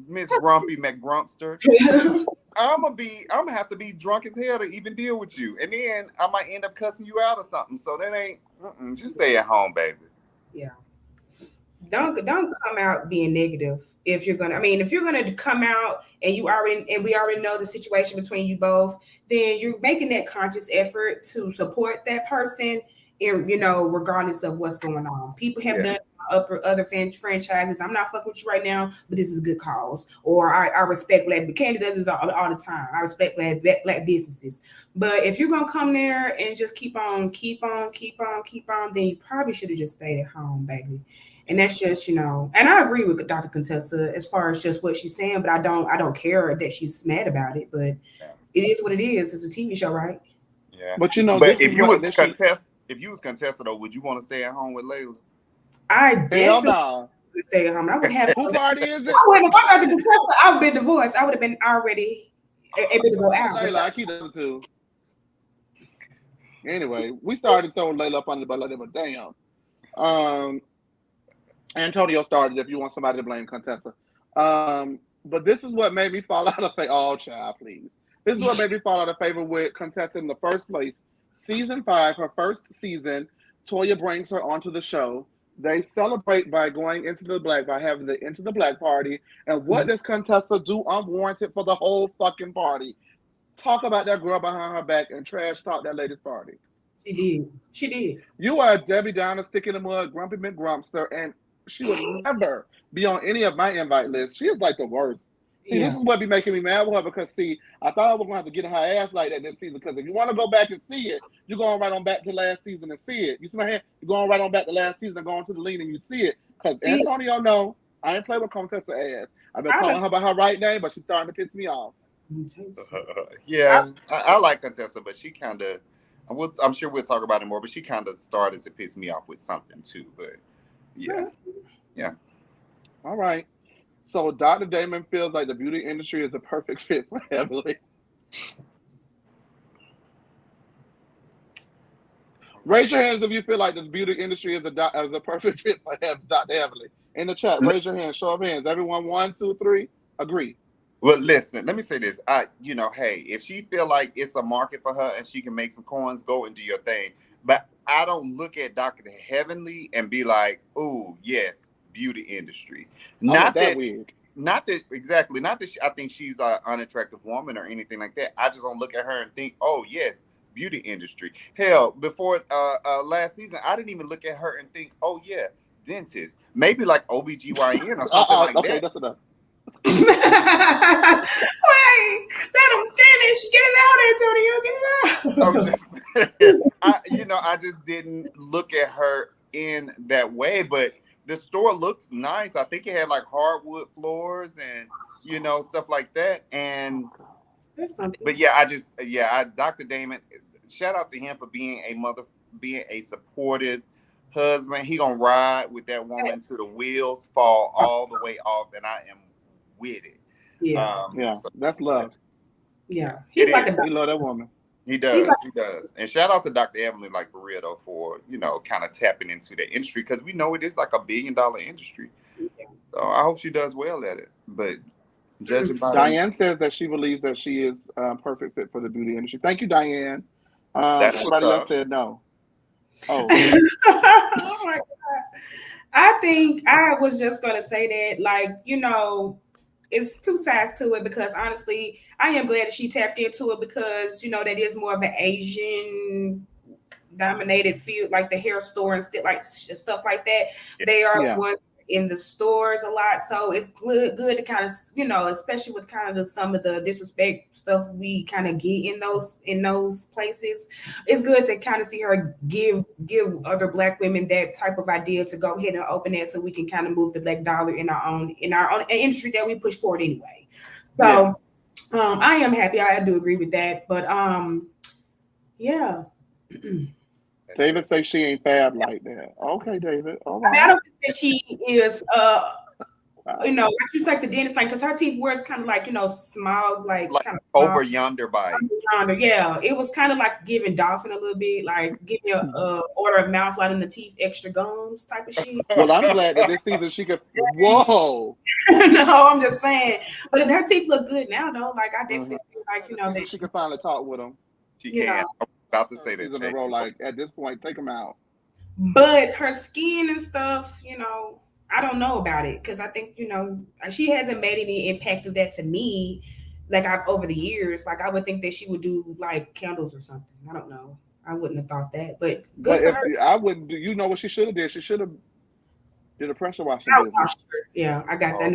Speaker 3: Miss Grumpy McGrumpster. I'm gonna have to be drunk as hell to even deal with you, and then I might end up cussing you out or something. So that ain't. Just stay at home, baby.
Speaker 2: Yeah. Don't come out being negative. If you're gonna come out and we already know the situation between you both, then you're making that conscious effort to support that person, regardless of what's going on. People have done other franchises. I'm not fucking with you right now, but this is a good cause. Or I respect black. Candy does this all the time. I respect black businesses. But if you're gonna come there and just keep on, then you probably should have just stayed at home, baby. And that's just, and I agree with Dr. Contessa as far as just what she's saying, but I don't care that she's mad about it. But it is what it is. It's a TV show, right?
Speaker 3: Yeah.
Speaker 1: But
Speaker 3: if you was Contessa though, would you want to stay at home with Layla?
Speaker 2: I definitely.
Speaker 1: Hell no.
Speaker 2: stay at home. I would have.
Speaker 1: Who party is it?
Speaker 2: I wouldn't have gone to Contessa. I would have been divorced. I would have been already able to go out.
Speaker 1: Layla, I keep them too. Anyway, we started throwing Layla up under the bus, but damn. Antonio started. If you want somebody to blame Contessa, but this is what made me fall out of favor. Oh, child, please. This is what made me fall out of favor with Contessa in the first place. Season 5, her first season, Toya brings her onto the show. They celebrate by going by having the Into the Black party. And what does Contessa do unwarranted for the whole fucking party? Talk about that girl behind her back and trash talk that lady's party.
Speaker 2: She did.
Speaker 1: You are a Debbie Downer, stick in the mud, grumpy McGrumpster, and she would never be on any of my invite lists. She is like the worst. See, this is what be making me mad with her because, see, I thought I was going to have to get her ass like that this season because if you want to go back and see it, you're going right on back to last season and see it. You see my hand? You're going right on back to last season and going to the lean and you see it. Because Antonio, no, I ain't playing with Contessa ass. I've been calling her by her right name, but she's starting to piss me off.
Speaker 3: Yeah, I like Contessa, but she kind of, I'm sure we'll talk about it more, but she kind of started to piss me off with something too. But yeah.
Speaker 1: All right. So Dr. Damon feels like the beauty industry is a perfect fit for Heavenly. Raise your hands if you feel like the beauty industry is a perfect fit for Dr. Heavenly. In the chat, raise your hands, show of hands. Everyone, 1, 2, 3, agree.
Speaker 3: Well, listen, let me say this. Hey, if she feel like it's a market for her and she can make some coins, go and do your thing. But I don't look at Dr. Heavenly and be like, oh, yes, beauty industry. Not that weird. Not that I think she's an unattractive woman or anything like that. I just don't look at her and think, oh yes, beauty industry. Hell, before last season, I didn't even look at her and think, oh yeah, dentist. Maybe like OBGYN or something like
Speaker 1: okay,
Speaker 3: that.
Speaker 1: That's enough.
Speaker 2: Wait, let him finish. Get it out, Antonio. Get
Speaker 3: it out. I just didn't look at her in that way, but the store looks nice. I think it had like hardwood floors and stuff like that. And but Dr. Damon, shout out to him for being a supportive husband. He gonna ride with that woman till the wheels fall all the way off, and I am with it.
Speaker 1: So that's love.
Speaker 2: Yeah,
Speaker 1: he love that woman.
Speaker 3: He does. He does. And shout out to Dr. Evelyn, like for real though, for kind of tapping into the industry because we know it is like $1 billion industry. So I hope she does well at it. But judging by
Speaker 1: Diane says that she believes that she is a perfect fit for the beauty industry. Thank you, Diane. Everybody else said no. Oh.
Speaker 2: Oh my God. I think I was just gonna say that, it's two sides to it because honestly, I am glad that she tapped into it because that is more of an Asian dominated field, like the hair store and stuff like that. They are the ones in the stores a lot, so it's good to kind of especially with kind of some of the disrespect stuff we kind of get in those places. It's good to kind of see her give other Black women that type of idea to go ahead and open that so we can kind of move the Black dollar in our own industry that we push forward anyway. So I am happy. I do agree with that, but
Speaker 1: David says she ain't fab like that. Okay, David. All right.
Speaker 2: I don't think that she is she's like the dentist thing because her teeth were kind of like small, like kind of
Speaker 3: over yonder bite.
Speaker 2: Yeah, it was kind of like giving Dolphin a little bit, like giving a order of mouth out in the teeth, extra gums type of shit.
Speaker 1: Well, I'm glad that this season she could. Whoa.
Speaker 2: No, I'm just saying, but her teeth look good now, though. Like I definitely feel like that
Speaker 1: she can finally talk with them.
Speaker 3: She can. I'm about to say that.
Speaker 1: In a row, like at this point, take them out.
Speaker 2: But her skin and stuff, I don't know about it because I think she hasn't made any impact of that to me. Like over the years, like I would think that she would do like candles or something. I don't know. I wouldn't have thought that, but good for her.
Speaker 1: I wouldn't. You know what she should have did? She should have did a pressure washing business.
Speaker 2: Yeah, I got that.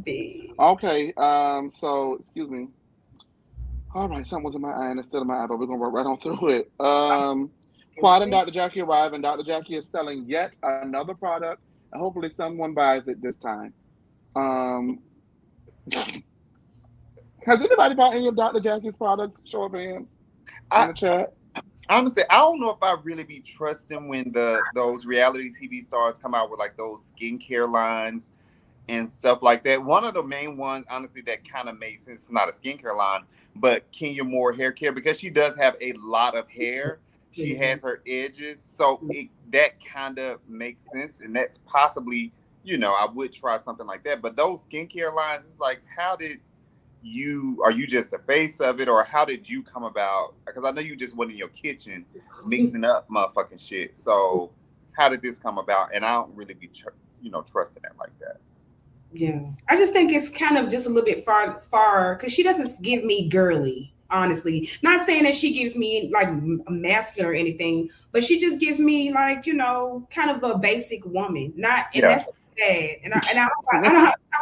Speaker 2: Big.
Speaker 1: Okay. So excuse me. All right, something was in my eye and it's still in my eye, but we're gonna work right on through it. Quad and Dr. Jackie arrive, and Dr. Jackie is selling yet another product, and hopefully someone buys it this time. Has anybody bought any of Dr. Jackie's products? Show of hands in the chat.
Speaker 3: Honestly, I don't know if I really be trusting when those reality TV stars come out with like those skincare lines and stuff like that. One of the main ones, honestly, that kind of makes sense. It's not a skincare line, but Kenya Moore hair care, because she does have a lot of hair. She has her edges, so that kind of makes sense, and that's possibly, I would try something like that. But those skincare lines, it's like, how did are you just the face of it, or how did you come about? Because I know you just went in your kitchen mixing up motherfucking shit. So how did this come about? And I don't really be trusting it like that.
Speaker 2: Yeah, I just think it's kind of just a little bit far because she doesn't give me girly. Honestly, not saying that she gives me like masculine or anything, but she just gives me like kind of a basic woman. Not, and that's bad. And I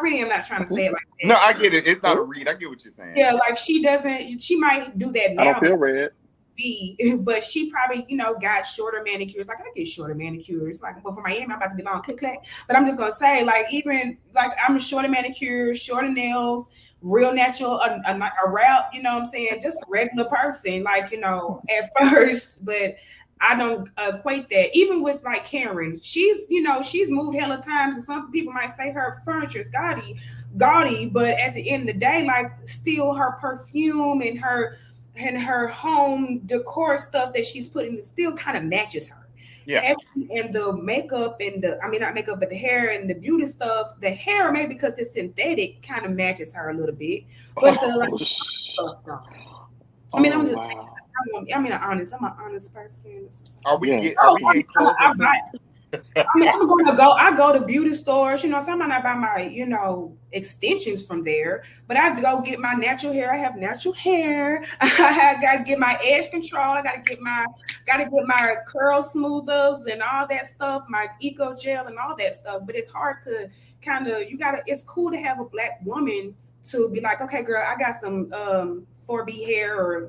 Speaker 2: really am not trying to say it like that.
Speaker 3: No, I get it. It's not a read. I get what you're saying.
Speaker 2: Yeah, like she doesn't. She might do that now.
Speaker 1: I don't feel red.
Speaker 2: But she probably, got shorter manicures. Like I get shorter manicures. Like, but for Miami, I'm about to be long, click clack. But I'm just gonna say, like, even like I'm a shorter manicure, shorter nails, real natural, a route. You know what I'm saying? Just a regular person, like at first, but. I don't equate that. Even with like Karen, she's moved hella times, and some people might say her furniture is gaudy, but at the end of the day, like still her perfume and her home decor stuff that she's putting still kind of matches her.
Speaker 3: Yeah.
Speaker 2: And the makeup and not makeup, but the hair and the beauty stuff, the hair maybe because it's synthetic kind of matches her a little bit. But I'm just saying, I'm an honest person.
Speaker 3: Are we getting close?
Speaker 2: I'm gonna go. I go to beauty stores, so I might not buy my, extensions from there, but I go get my natural hair. I have natural hair. I gotta get my edge control. I gotta get my curl smoothers and all that stuff, my eco gel and all that stuff. But it's hard to it's cool to have a Black woman to be like, okay, girl, I got some 4B hair or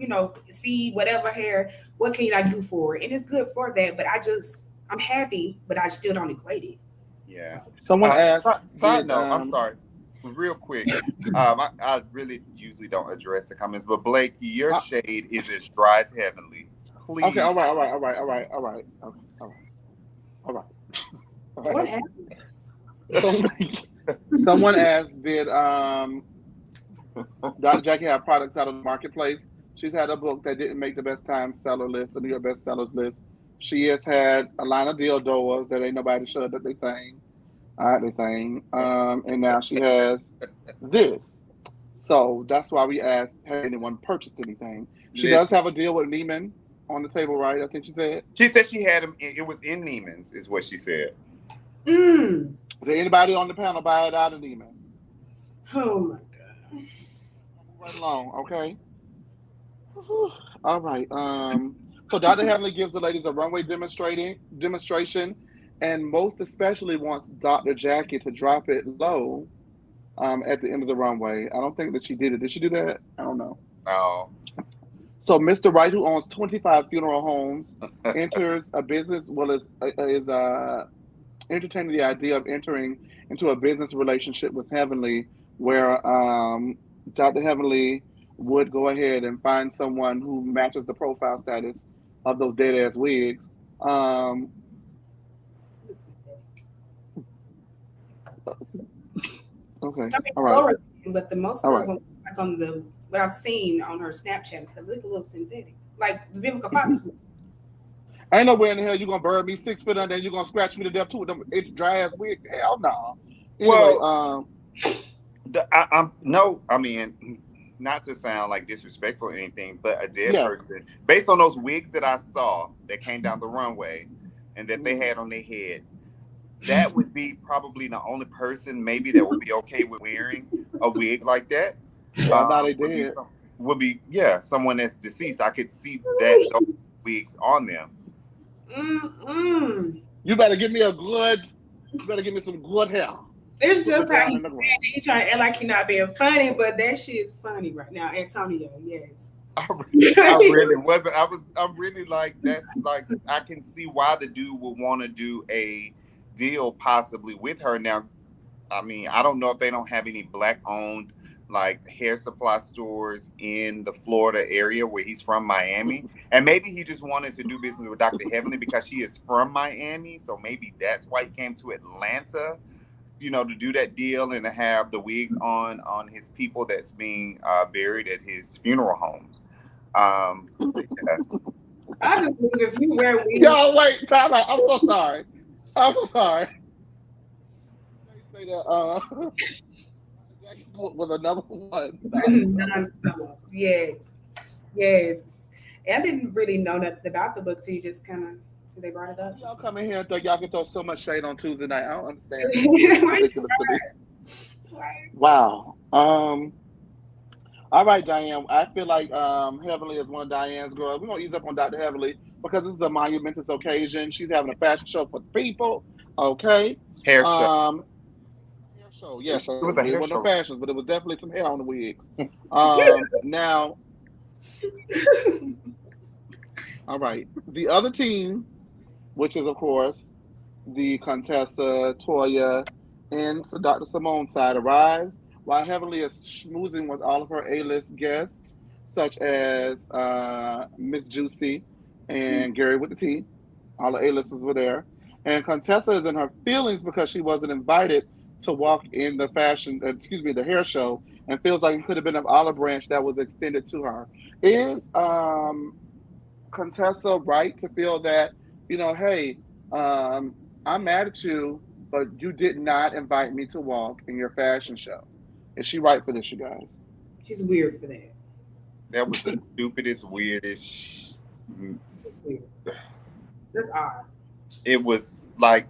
Speaker 2: C whatever hair. What can I do for it? And it's good for that. But I'm happy, but I still don't equate it.
Speaker 3: Yeah.
Speaker 1: Someone asked.
Speaker 3: Side note, I'm sorry. Real quick. I really usually don't address the comments, but Blake, your shade is as dry as heavenly. Please.
Speaker 1: Okay, all right.
Speaker 2: What happened?
Speaker 1: Someone asked, did Dr. Jackie have products out of the marketplace? She's had a book that didn't make the best time seller list, the New York bestsellers list. She has had a line of dildos that ain't nobody showed that they thing. And now she has this. So that's why we asked, has anyone purchased anything? She does have a deal with Neiman on the table, right? I think she said.
Speaker 3: She said she had them. It was in Neiman's, is what she said.
Speaker 2: Did
Speaker 1: anybody on the panel buy it out of Neiman?
Speaker 2: Oh my God.
Speaker 1: Right along, okay. All right. So Dr. Heavenly gives the ladies a runway demonstration, and most especially wants Dr. Jackie to drop it low at the end of the runway. I don't think that she did it. Did she do that? I don't know.
Speaker 3: Oh.
Speaker 1: So Mr. Wright, who owns 25 funeral homes, enters a business, is entertaining the idea of entering into a business relationship with Heavenly, where Dr. Heavenly would go ahead and find someone who matches the profile status of those dead ass wigs. Okay. All right.
Speaker 2: But the most of them, like on what I've seen on her Snapchat, they look a little synthetic, like Vivica Fox.
Speaker 1: Ain't no way in the hell you gonna burn me 6 foot under and you gonna scratch me to death too with them dry ass wig. Hell no. Anyway,
Speaker 3: I mean, not to sound like disrespectful or anything, but a dead person, based on those wigs that I saw that came down the runway and that they had on their heads, that would be probably the only person maybe that would be okay with wearing a wig like that. Would be someone that's deceased. I could see those wigs on them.
Speaker 1: You better give me some good hair.
Speaker 2: It's just how you trying to act like you're not being funny, but that shit is funny right now, Antonio. Yes.
Speaker 3: I really wasn't. I'm really like, that's like, I can see why the dude would want to do a deal possibly with her. Now, I mean, I don't know if they don't have any Black owned like hair supply stores in the Florida area where he's from, Miami. And maybe he just wanted to do business with Dr. Heavenly because she is from Miami. So maybe that's why he came to Atlanta, to do that deal and to have the wigs on his people that's being buried at his funeral homes. Yeah.
Speaker 2: I just believe if you wear wigs.
Speaker 1: Y'all wait, time out. I'm so sorry. I'm so sorry. They say that Jackie was another one.
Speaker 2: Yes. Yes. I didn't really know nothing about the book till you just kind of they brought it up.
Speaker 1: Y'all come in here and think y'all can throw so much shade on Tuesday night. I don't understand. It's ridiculous to me. Wow. All right, Diane. I feel like Heavenly is one of Diane's girls. We're gonna ease up on Dr. Heavenly because this is a monumentous occasion. She's having a fashion show for the people. Okay.
Speaker 3: Hair show.
Speaker 1: Hair show. Yes.
Speaker 3: It was a hair
Speaker 1: show. No fashions, but it was definitely some hair on the wig. Now. All right. The other team, which is of course the Contessa, Toya, and Dr. Simone's side, arrives while Heavenly is schmoozing with all of her A-list guests, such as Miss Juicy and Gary with the T. All the A-listers were there. And Contessa is in her feelings because she wasn't invited to walk in the the hair show, and feels like it could have been an olive branch that was extended to her. Is Contessa right to feel that, hey, I'm mad at you, but you did not invite me to walk in your fashion show? Is she right for this, you guys?
Speaker 2: She's weird for that.
Speaker 3: That was the stupidest, weirdest.
Speaker 2: That's odd.
Speaker 3: It was like,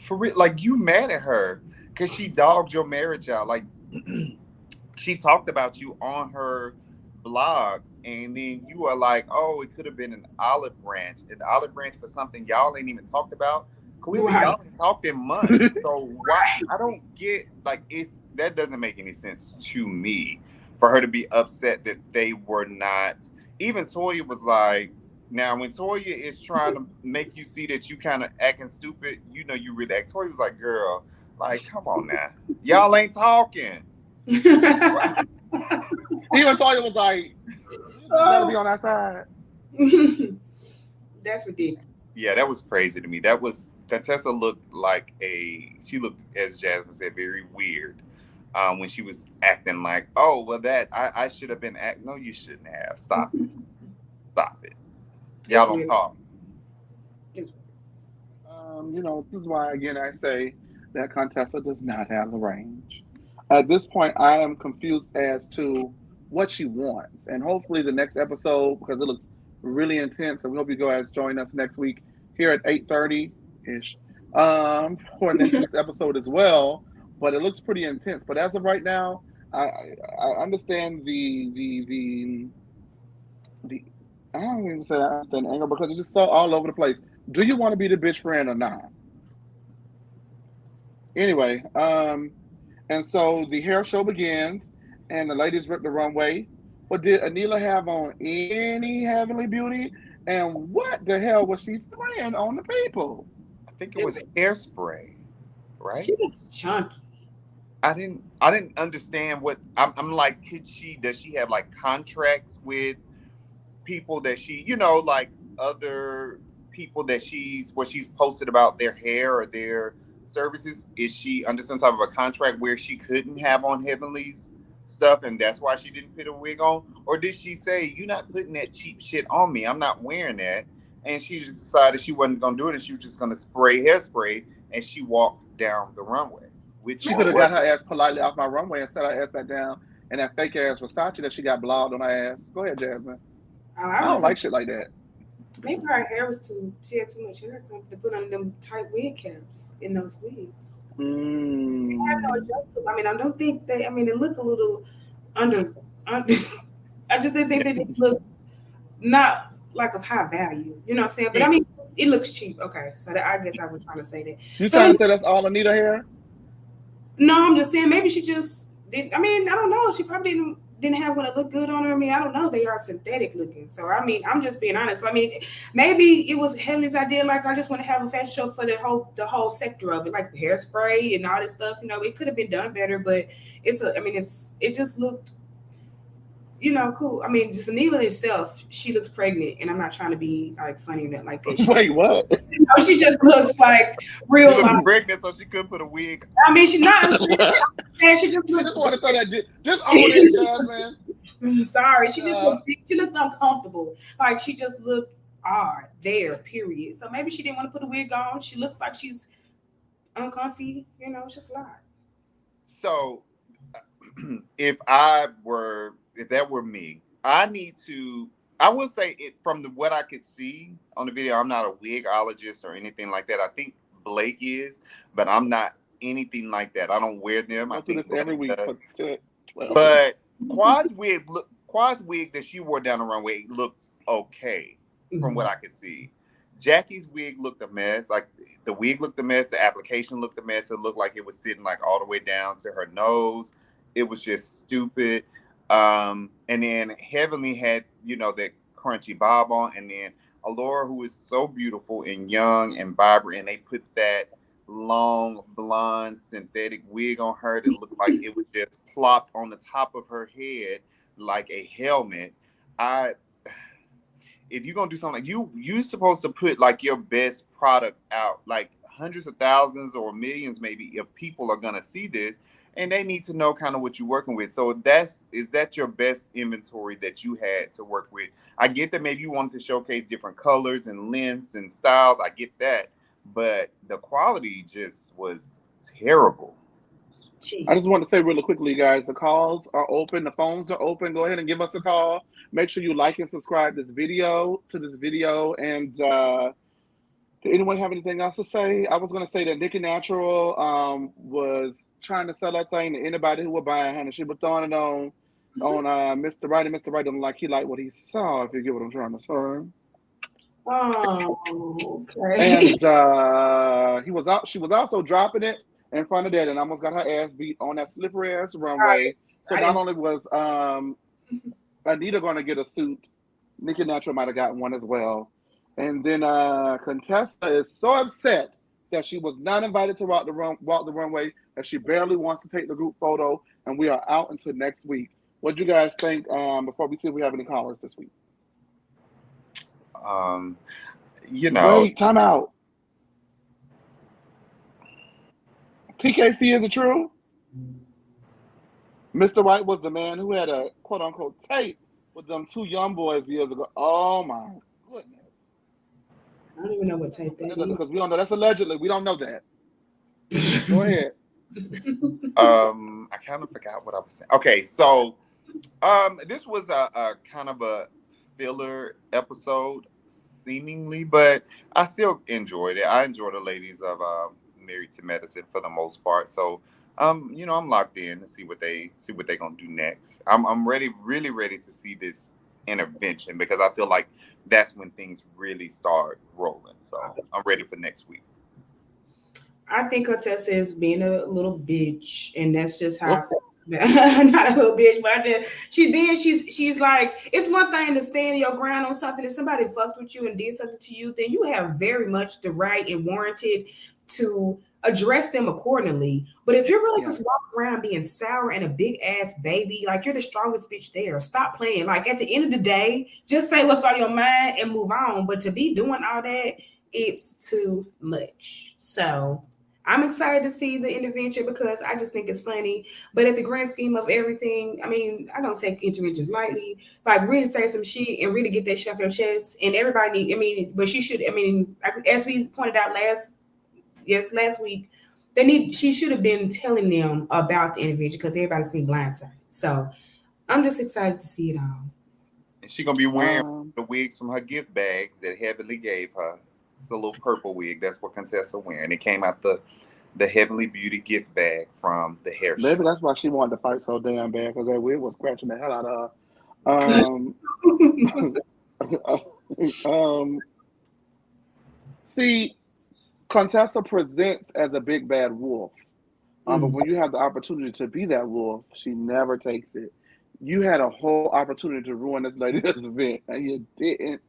Speaker 3: for real, like you mad at her because she dogged your marriage out. Like she talked about you on her blog, and then you are like, oh, it could have been an olive branch for something y'all ain't even talked about. Clearly, y'all ain't talked in months. So why? I don't get, like, that doesn't make any sense to me for her to be upset that they were not. Even Toya was like, now when Toya is trying to make you see that you kind of acting stupid, you really act. Toya was like, girl, like, come on now, y'all ain't talking.
Speaker 1: Even Toya was like, you gotta be on that side.
Speaker 2: That's ridiculous.
Speaker 3: Yeah, that was crazy to me. Contessa looked she looked, as Jasmine said, very weird when she was acting like, oh, well, that I should have been acting. No, you shouldn't have. Stop it. Y'all don't talk.
Speaker 1: This is why, again, I say that Contessa does not have the range. At this point, I am confused as to what she wants. And hopefully the next episode, because it looks really intense, and we hope you guys join us next week here at 8:30-ish for next episode as well. But it looks pretty intense. But as of right now, I understand the I don't even say I understand the anger because it's just so all over the place. Do you want to be the bitch friend or not? Anyway, and so the hair show begins, and the ladies rip the runway. But did Anila have on any Heavenly Beauty? And what the hell was she spraying on the people?
Speaker 3: I think it was hairspray, right?
Speaker 2: She looks chunky.
Speaker 3: I didn't understand what I'm like. Does she have like contracts with people that she, like other people that she's posted about their hair or their services? Is she under some type of a contract where she couldn't have on Heavenly's stuff and that's why she didn't put a wig on? Or did she say, you're not putting that cheap shit on me, I'm not wearing that, and she just decided she wasn't gonna do it and she was just gonna spray hairspray and she walked down the runway?
Speaker 1: She could have got her ass politely off my runway and set her ass back down, and that fake ass Versace that she got blogged on her ass. Go ahead, Jasmine. I don't like shit like that.
Speaker 2: Maybe her hair was she had too much hair or something to put on them tight wig caps in those wigs. I don't think they, it looked a little under I just didn't think they just looked not like of high value. You know what I'm saying? But it looks cheap. Okay, so I guess I was trying to say that.
Speaker 1: You trying to say that's all Anita hair?
Speaker 2: No, I'm just saying maybe she just didn't. I don't know. She probably didn't have one that looked good on her. I mean, I don't know. They are synthetic looking. So I mean, I'm just being honest. I mean, maybe it was Heavenly's idea. Like I just want to have a fashion show for the whole sector of it, like hairspray and all this stuff. You know, it could have been done better, but it just looked, cool. I mean, just Anila herself, she looks pregnant, and I'm not trying to be like funny like that.
Speaker 1: Wait, what?
Speaker 2: She just looks like real.
Speaker 3: She looks pregnant, so she couldn't put a wig.
Speaker 2: I mean, she's not.
Speaker 1: She just want to throw that. Just own it, Jasmine.
Speaker 2: I'm sorry, she looked uncomfortable. Like she just looked odd there. Period. So maybe she didn't want to put a wig on. She looks like she's uncomfy. It's just a lot.
Speaker 3: So, if that were me, I will say it from what I could see on the video. I'm not a wigologist or anything like that. I think Blake is, but I'm not anything like that. I don't wear them. I think
Speaker 1: this every week.
Speaker 3: But Quad's wig that she wore down the runway looked okay from what I could see. Jackie's wig looked a mess. Like the wig looked a mess. The application looked a mess. It looked like it was sitting like all the way down to her nose. It was just stupid. And then Heavenly had, that crunchy bob on. And then Allura, who is so beautiful and young and vibrant, and they put that long blonde synthetic wig on her that looked like it was just plopped on the top of her head like a helmet. If you're gonna do something like you're supposed to put like your best product out, like hundreds of thousands or millions maybe if people are gonna see this, and they need to know kind of what you're working with. So is that your best inventory that you had to work with? I get that maybe you wanted to showcase different colors and lengths and styles. I get that. But the quality just was terrible.
Speaker 1: I just want to say really quickly, guys, the calls are open. The phones are open. Go ahead and give us a call. Make sure you like and subscribe to this video. And did anyone have anything else to say? I was going to say that Nikki Natural was trying to sell that thing to anybody who would buy it. And she was throwing it on Mr. Right, and Mr. Right didn't like what he saw, if you get what I'm trying to say.
Speaker 2: Oh, okay.
Speaker 1: And she was also dropping it in front of that and almost got her ass beat on that slippery ass runway. So not only was Anita going to get a suit, Nikki Natural might have gotten one as well. And then Contessa is so upset that she was not invited to walk the runway, that she barely wants to take the group photo, and we are out until next week. What do you guys think before we see if we have any callers this week? Wait, time out. TKC, is it true? Mr. White was the man who had a quote unquote tape with them two young boys years ago. Oh my goodness.
Speaker 2: I don't even know what tape that is.
Speaker 1: Because we don't know. That's allegedly. We don't know that. Go ahead.
Speaker 3: I kind of forgot what I was saying. Okay, so this was a kind of a filler episode, seemingly, but I still enjoyed it. I enjoy the ladies of Married to Medicine for the most part. So I'm locked in to see what they're gonna do next. I'm really ready to see this intervention because I feel like that's when things really start rolling. So I'm ready for next week.
Speaker 2: I think Contessa is being a little bitch, and that's just how I feel. Not a little bitch, but she's like, it's one thing to stand your ground on something. If somebody fucked with you and did something to you, then you have very much the right and warranted to address them accordingly. But if you're gonna just walk around being sour and a big ass baby, like you're the strongest bitch there, stop playing. Like at the end of the day, just say what's on your mind and move on. But to be doing all that, it's too much. So I'm excited to see the intervention because I just think it's funny. But at the grand scheme of everything, I mean, I don't take interventions lightly. Like really say some shit and really get that shit off your chest. And everybody but she should, as we pointed out last week, she should have been telling them about the intervention because everybody's seen blindsided. So I'm just excited to see it all.
Speaker 3: And she's gonna be wearing the wigs from her gift bags that Heavenly gave her. It's a little purple wig. That's what Contessa wearing. It came out the Heavenly Beauty gift bag from the hair show.
Speaker 1: Maybe that's why she wanted to fight so damn bad, because that wig was scratching the hell out of her. See, Contessa presents as a big bad wolf. But when you have the opportunity to be that wolf, she never takes it. You had a whole opportunity to ruin this lady's event, and you didn't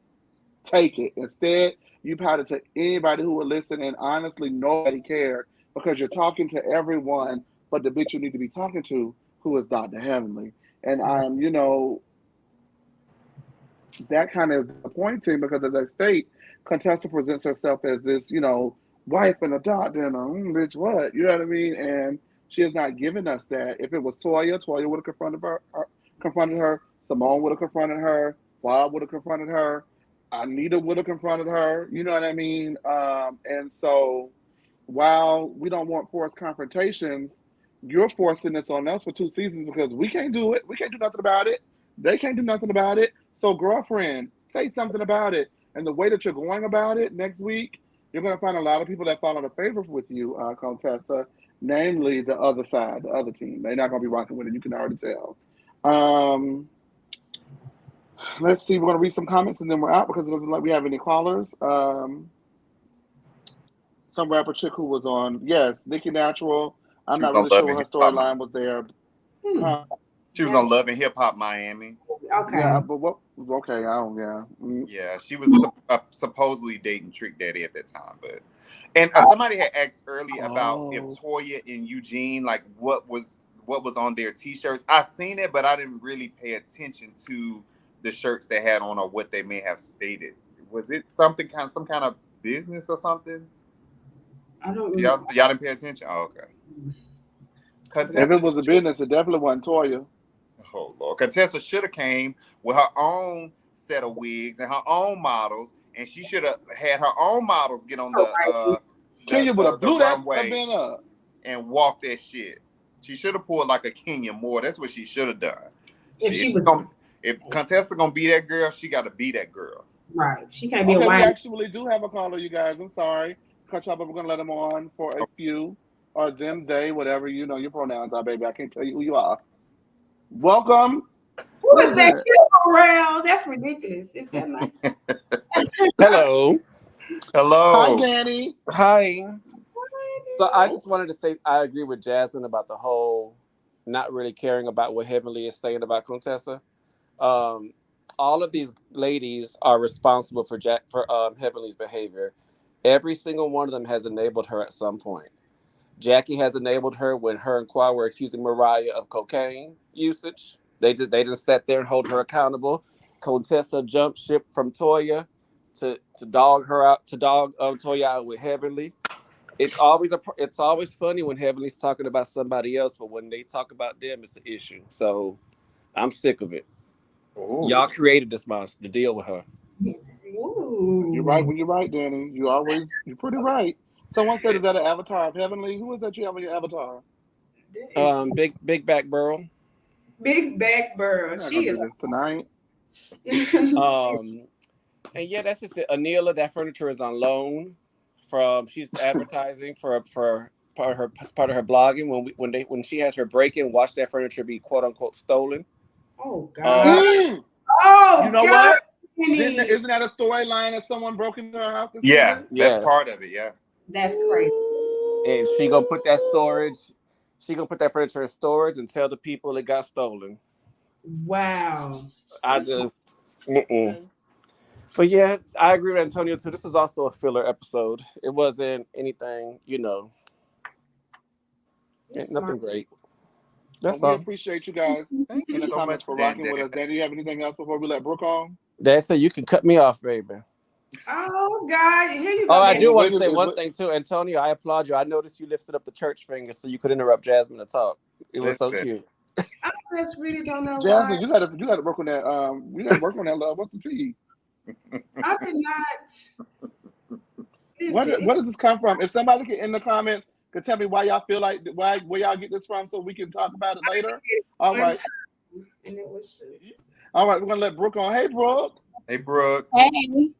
Speaker 1: take it. Instead, you pouted to anybody who would listen, and honestly, nobody cared because you're talking to everyone but the bitch you need to be talking to, who is Dr. Heavenly. And that kind of is disappointing because, as I state, Contessa presents herself as this, wife and a doctor and a bitch, what? You know what I mean? And she has not given us that. If it was Toya, Toya would have confronted her. Simone would have confronted her. Bob would have confronted her. Anita would have confronted her. You know what I mean? And so, while we don't want forced confrontations, you're forcing this on us for 2 seasons because we can't do it. We can't do nothing about it. They can't do nothing about it. So, girlfriend, say something about it. And the way that you're going about it next week, you're going to find a lot of people that fall out of favor with you, Contessa, namely the other side, the other team. They're not going to be rocking with it. You can already tell. Let's see. We're going to read some comments and then we're out because it doesn't look like we have any callers. Some rapper chick who was on, yes, Nicki Natural. I'm not really sure what her storyline was there.
Speaker 3: She was on Love and Hip Hop Miami.
Speaker 2: Okay.
Speaker 1: Yeah, but what? Okay,
Speaker 3: Yeah, she was supposedly dating Trick Daddy at that time, but somebody had asked early about if Toya and Eugene, like what was on their T-shirts. I seen it, but I didn't really pay attention to the shirts they had on or what they may have stated. Was it some kind of business or something?
Speaker 2: I don't.
Speaker 3: Y'all didn't pay attention. Oh, okay.
Speaker 1: If it was a business, it definitely wasn't Toya.
Speaker 3: Oh Lord, Contessa should have came with her own set of wigs and her own models, and she should have had her own models get on the
Speaker 1: Kenya would have blew that
Speaker 3: runway
Speaker 1: event up
Speaker 3: and walked that shit. She should have pulled like a Kenya Moore. That's what she should have done. If Contessa gonna be that girl, she got to be that girl.
Speaker 2: Right. She can't be a
Speaker 1: wife.
Speaker 2: wife.
Speaker 1: We actually do have a caller, you guys. I'm sorry, cut you off, but we're gonna let them on for a few or them, they, whatever your pronouns are, baby. I can't tell you who you are. Welcome.
Speaker 2: Who is that kid around? That's ridiculous. Is that my
Speaker 4: Hello.
Speaker 1: Hi, Danny.
Speaker 4: Hi. So I just wanted to say I agree with Jasmine about the whole not really caring about what Heavenly is saying about Contessa. All of these ladies are responsible for Heavenly's behavior. Every single one of them has enabled her at some point. Jackie has enabled her when her and Qua were accusing Mariah of cocaine usage. They just sat there and hold her accountable. Contessa jumped ship from Toya to dog Toya out with Heavenly. It's always funny when Heavenly's talking about somebody else, but when they talk about them, it's an issue. So I'm sick of it. Ooh. Y'all created this monster to deal with her.
Speaker 2: Ooh.
Speaker 1: You're right when you're right, Danny. You're pretty right. Someone said, is that an avatar of Heavenly? Who is that you have on your avatar?
Speaker 4: Big Back Burl.
Speaker 2: Big Back Burl. She is
Speaker 1: tonight.
Speaker 4: And yeah, that's just it. Anila, that furniture is on loan she's advertising for part of her blogging. When she has her break-in, watch that furniture be quote unquote stolen.
Speaker 2: Oh God.
Speaker 1: You know what? Isn't that a storyline that someone broke into her house?
Speaker 3: Yeah, that's part of it. Yeah,
Speaker 2: that's crazy.
Speaker 4: And she gonna put that furniture in storage and tell the people it got stolen.
Speaker 2: Wow.
Speaker 4: But yeah, I agree with Antonio too. This was also a filler episode. It wasn't anything, nothing great. That's all.
Speaker 1: We appreciate you guys in the comments for rocking with us. Danny, do you have anything else before we let Brooke on?
Speaker 4: That's it. You can cut me off, baby.
Speaker 2: Oh God, here you go.
Speaker 4: Oh, I do want to say one thing too, Antonio. I applaud you. I noticed you lifted up the church finger so you could interrupt Jasmine to talk. It was so cute.
Speaker 2: I just really don't know.
Speaker 1: Jasmine, you got to work on that. You got to work on that love. What's the tea?
Speaker 2: I did
Speaker 1: not. Where does this come from? If somebody in the comments could tell me why y'all feel like where y'all get this from, so we can talk about it later. All right.
Speaker 2: And it was
Speaker 1: all right. We're gonna let Brooke on. Hey, Brooke.
Speaker 3: Hey, Brooke.
Speaker 5: Hey.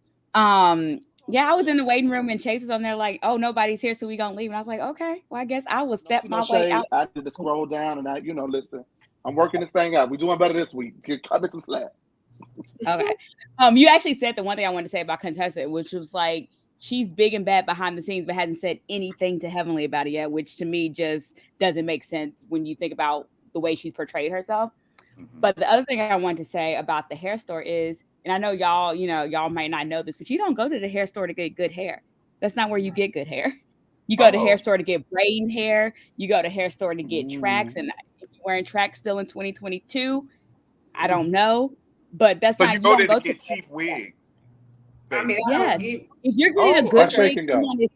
Speaker 5: Yeah, I was in the waiting room and Chase was on there like, oh, nobody's here, so we gonna leave. And I was like, okay, well, I guess I will step my way out.
Speaker 1: I did to scroll down and listen, I'm working this thing out. We're doing better this week. Cut me some slack.
Speaker 5: Okay. You actually said the one thing I wanted to say about Contessa, which was like she's big and bad behind the scenes, but hasn't said anything to Heavenly about it yet, which to me just doesn't make sense when you think about the way she's portrayed herself. But the other thing I want to say about the hair store is, and I know y'all might not know this, but you don't go to the hair store to get good hair. That's not where you get good hair. You go to hair store to get braiding hair. You go to hair store to get tracks. And if you're wearing tracks still in 2022, I don't know. But that's
Speaker 3: so
Speaker 5: not,
Speaker 3: you go there
Speaker 5: don't
Speaker 3: to
Speaker 5: go
Speaker 3: get cheap wigs.
Speaker 2: I mean,
Speaker 5: yes. If you're getting a good wig,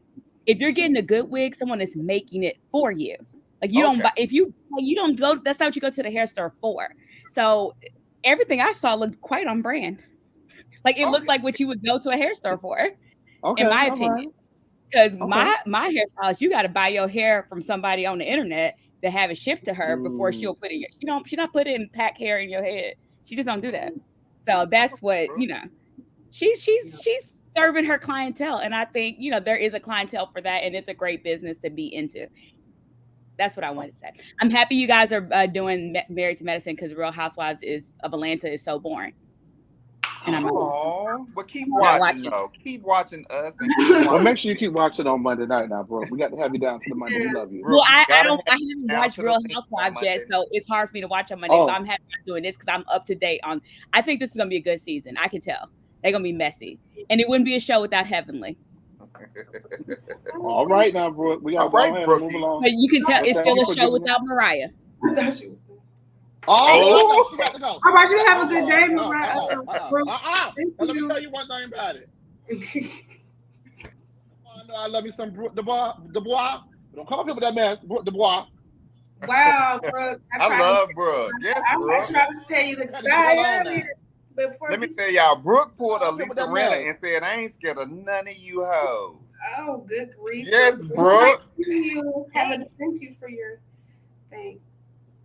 Speaker 5: if you're getting a good wig, someone is making it for you. Like you don't buy, if you don't go, that's not what you go to the hair store for. So everything I saw looked quite on brand. Like it looked like what you would go to a hair store for, in my opinion. Because my hairstylist, you got to buy your hair from somebody on the internet to have it shipped to her before she'll put it. She not put it in pack hair in your head. She just don't do that. So that's what she's serving her clientele, and I think there is a clientele for that, and it's a great business to be into. That's what I wanted to say. I'm happy you guys are doing Married to Medicine because Real Housewives of Atlanta is so boring. And I'm
Speaker 3: but keep watching though. Keep watching us.
Speaker 1: Well, make sure you keep watching on Monday night now, bro. We got to have you down to the Monday. We love you.
Speaker 5: Well, I haven't watched Real Housewives yet, so it's hard for me to watch on Monday. So I'm happy I'm doing this because I'm up to date on. I think this is gonna be a good season. I can tell they're gonna be messy, and it wouldn't be a show without Heavenly.
Speaker 1: All right now, bro. We got to go ahead and move along.
Speaker 5: But you can tell it's still a show without Mariah.
Speaker 1: Oh, she got to go.
Speaker 2: How about you have a good day, Mariah?
Speaker 1: Let me tell you one thing about it. I love you some Brooke Dubois. Don't come up here with that mess, Brooke Dubois.
Speaker 2: Wow, Brooke.
Speaker 3: I love Brooke. Yes, Brooke.
Speaker 2: I'm trying to tell you the guy.
Speaker 3: Let me tell y'all, Brooke pulled a Lisa Rinna and said, I ain't scared of none of you hoes.
Speaker 2: Oh, good grief.
Speaker 3: Yes, Brooke.
Speaker 2: Thank you for your thanks.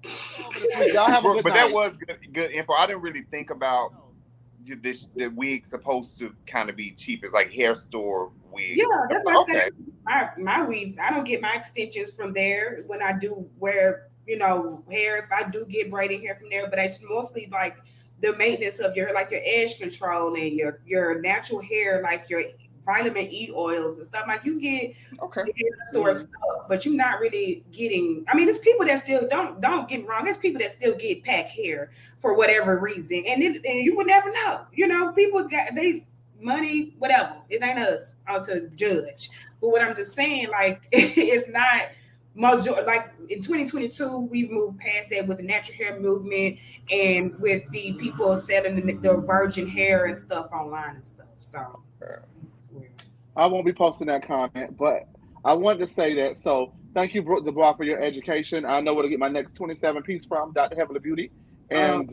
Speaker 3: But that was good info. I didn't really think about the wig supposed to kind of be cheap. It's like hair store wigs.
Speaker 2: Yeah, that's what I said. My weaves, I don't get my extensions from there when I do wear, hair. If I do get braided hair from there, but it's mostly like the maintenance of your like your edge control and your natural hair, like your vitamin E oils and stuff. Like you get hair store stuff, but you're not really getting. I mean, there's people that still don't get me wrong. There's people that still get pack hair for whatever reason, and you would never know. People got money, whatever. It ain't us to judge. But what I'm just saying, like, it's not. Like in 2022, we've moved past that with the natural hair movement and with the people selling the virgin hair and stuff online and stuff. So
Speaker 1: I won't be posting that comment, but I wanted to say that. So thank you, Brooke Dubois, for your education. I know where to get my next 27 piece from, Dr. Heavenly Beauty. And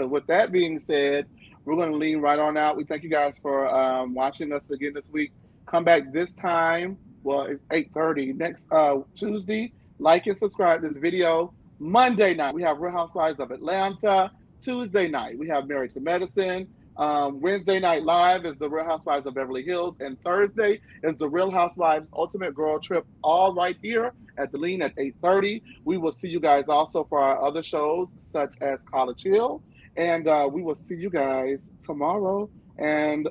Speaker 1: with that being said, we're going to lean right on out. We thank you guys for watching us again this week. Come back this time. Well, it's 8:30 next Tuesday. Like and subscribe to this video. Monday night, we have Real Housewives of Atlanta. Tuesday night, we have Married to Medicine. Wednesday night live is the Real Housewives of Beverly Hills. And Thursday is the Real Housewives Ultimate Girl Trip, all right here at the Lean at 8:30. We will see you guys also for our other shows, such as College Hill. And we will see you guys tomorrow. And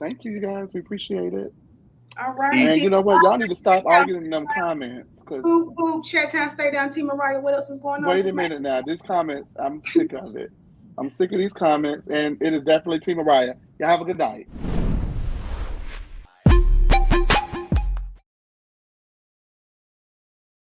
Speaker 1: thank you guys. We appreciate it.
Speaker 2: All right.
Speaker 1: And you know what? Y'all need to stop arguing in them comments.
Speaker 2: Who, Chat Town, stay down, Team Mariah. What else is going on?
Speaker 1: Wait a minute now. These comments, I'm sick of it. I'm sick of these comments, and it is definitely Team Mariah. Y'all have a good night.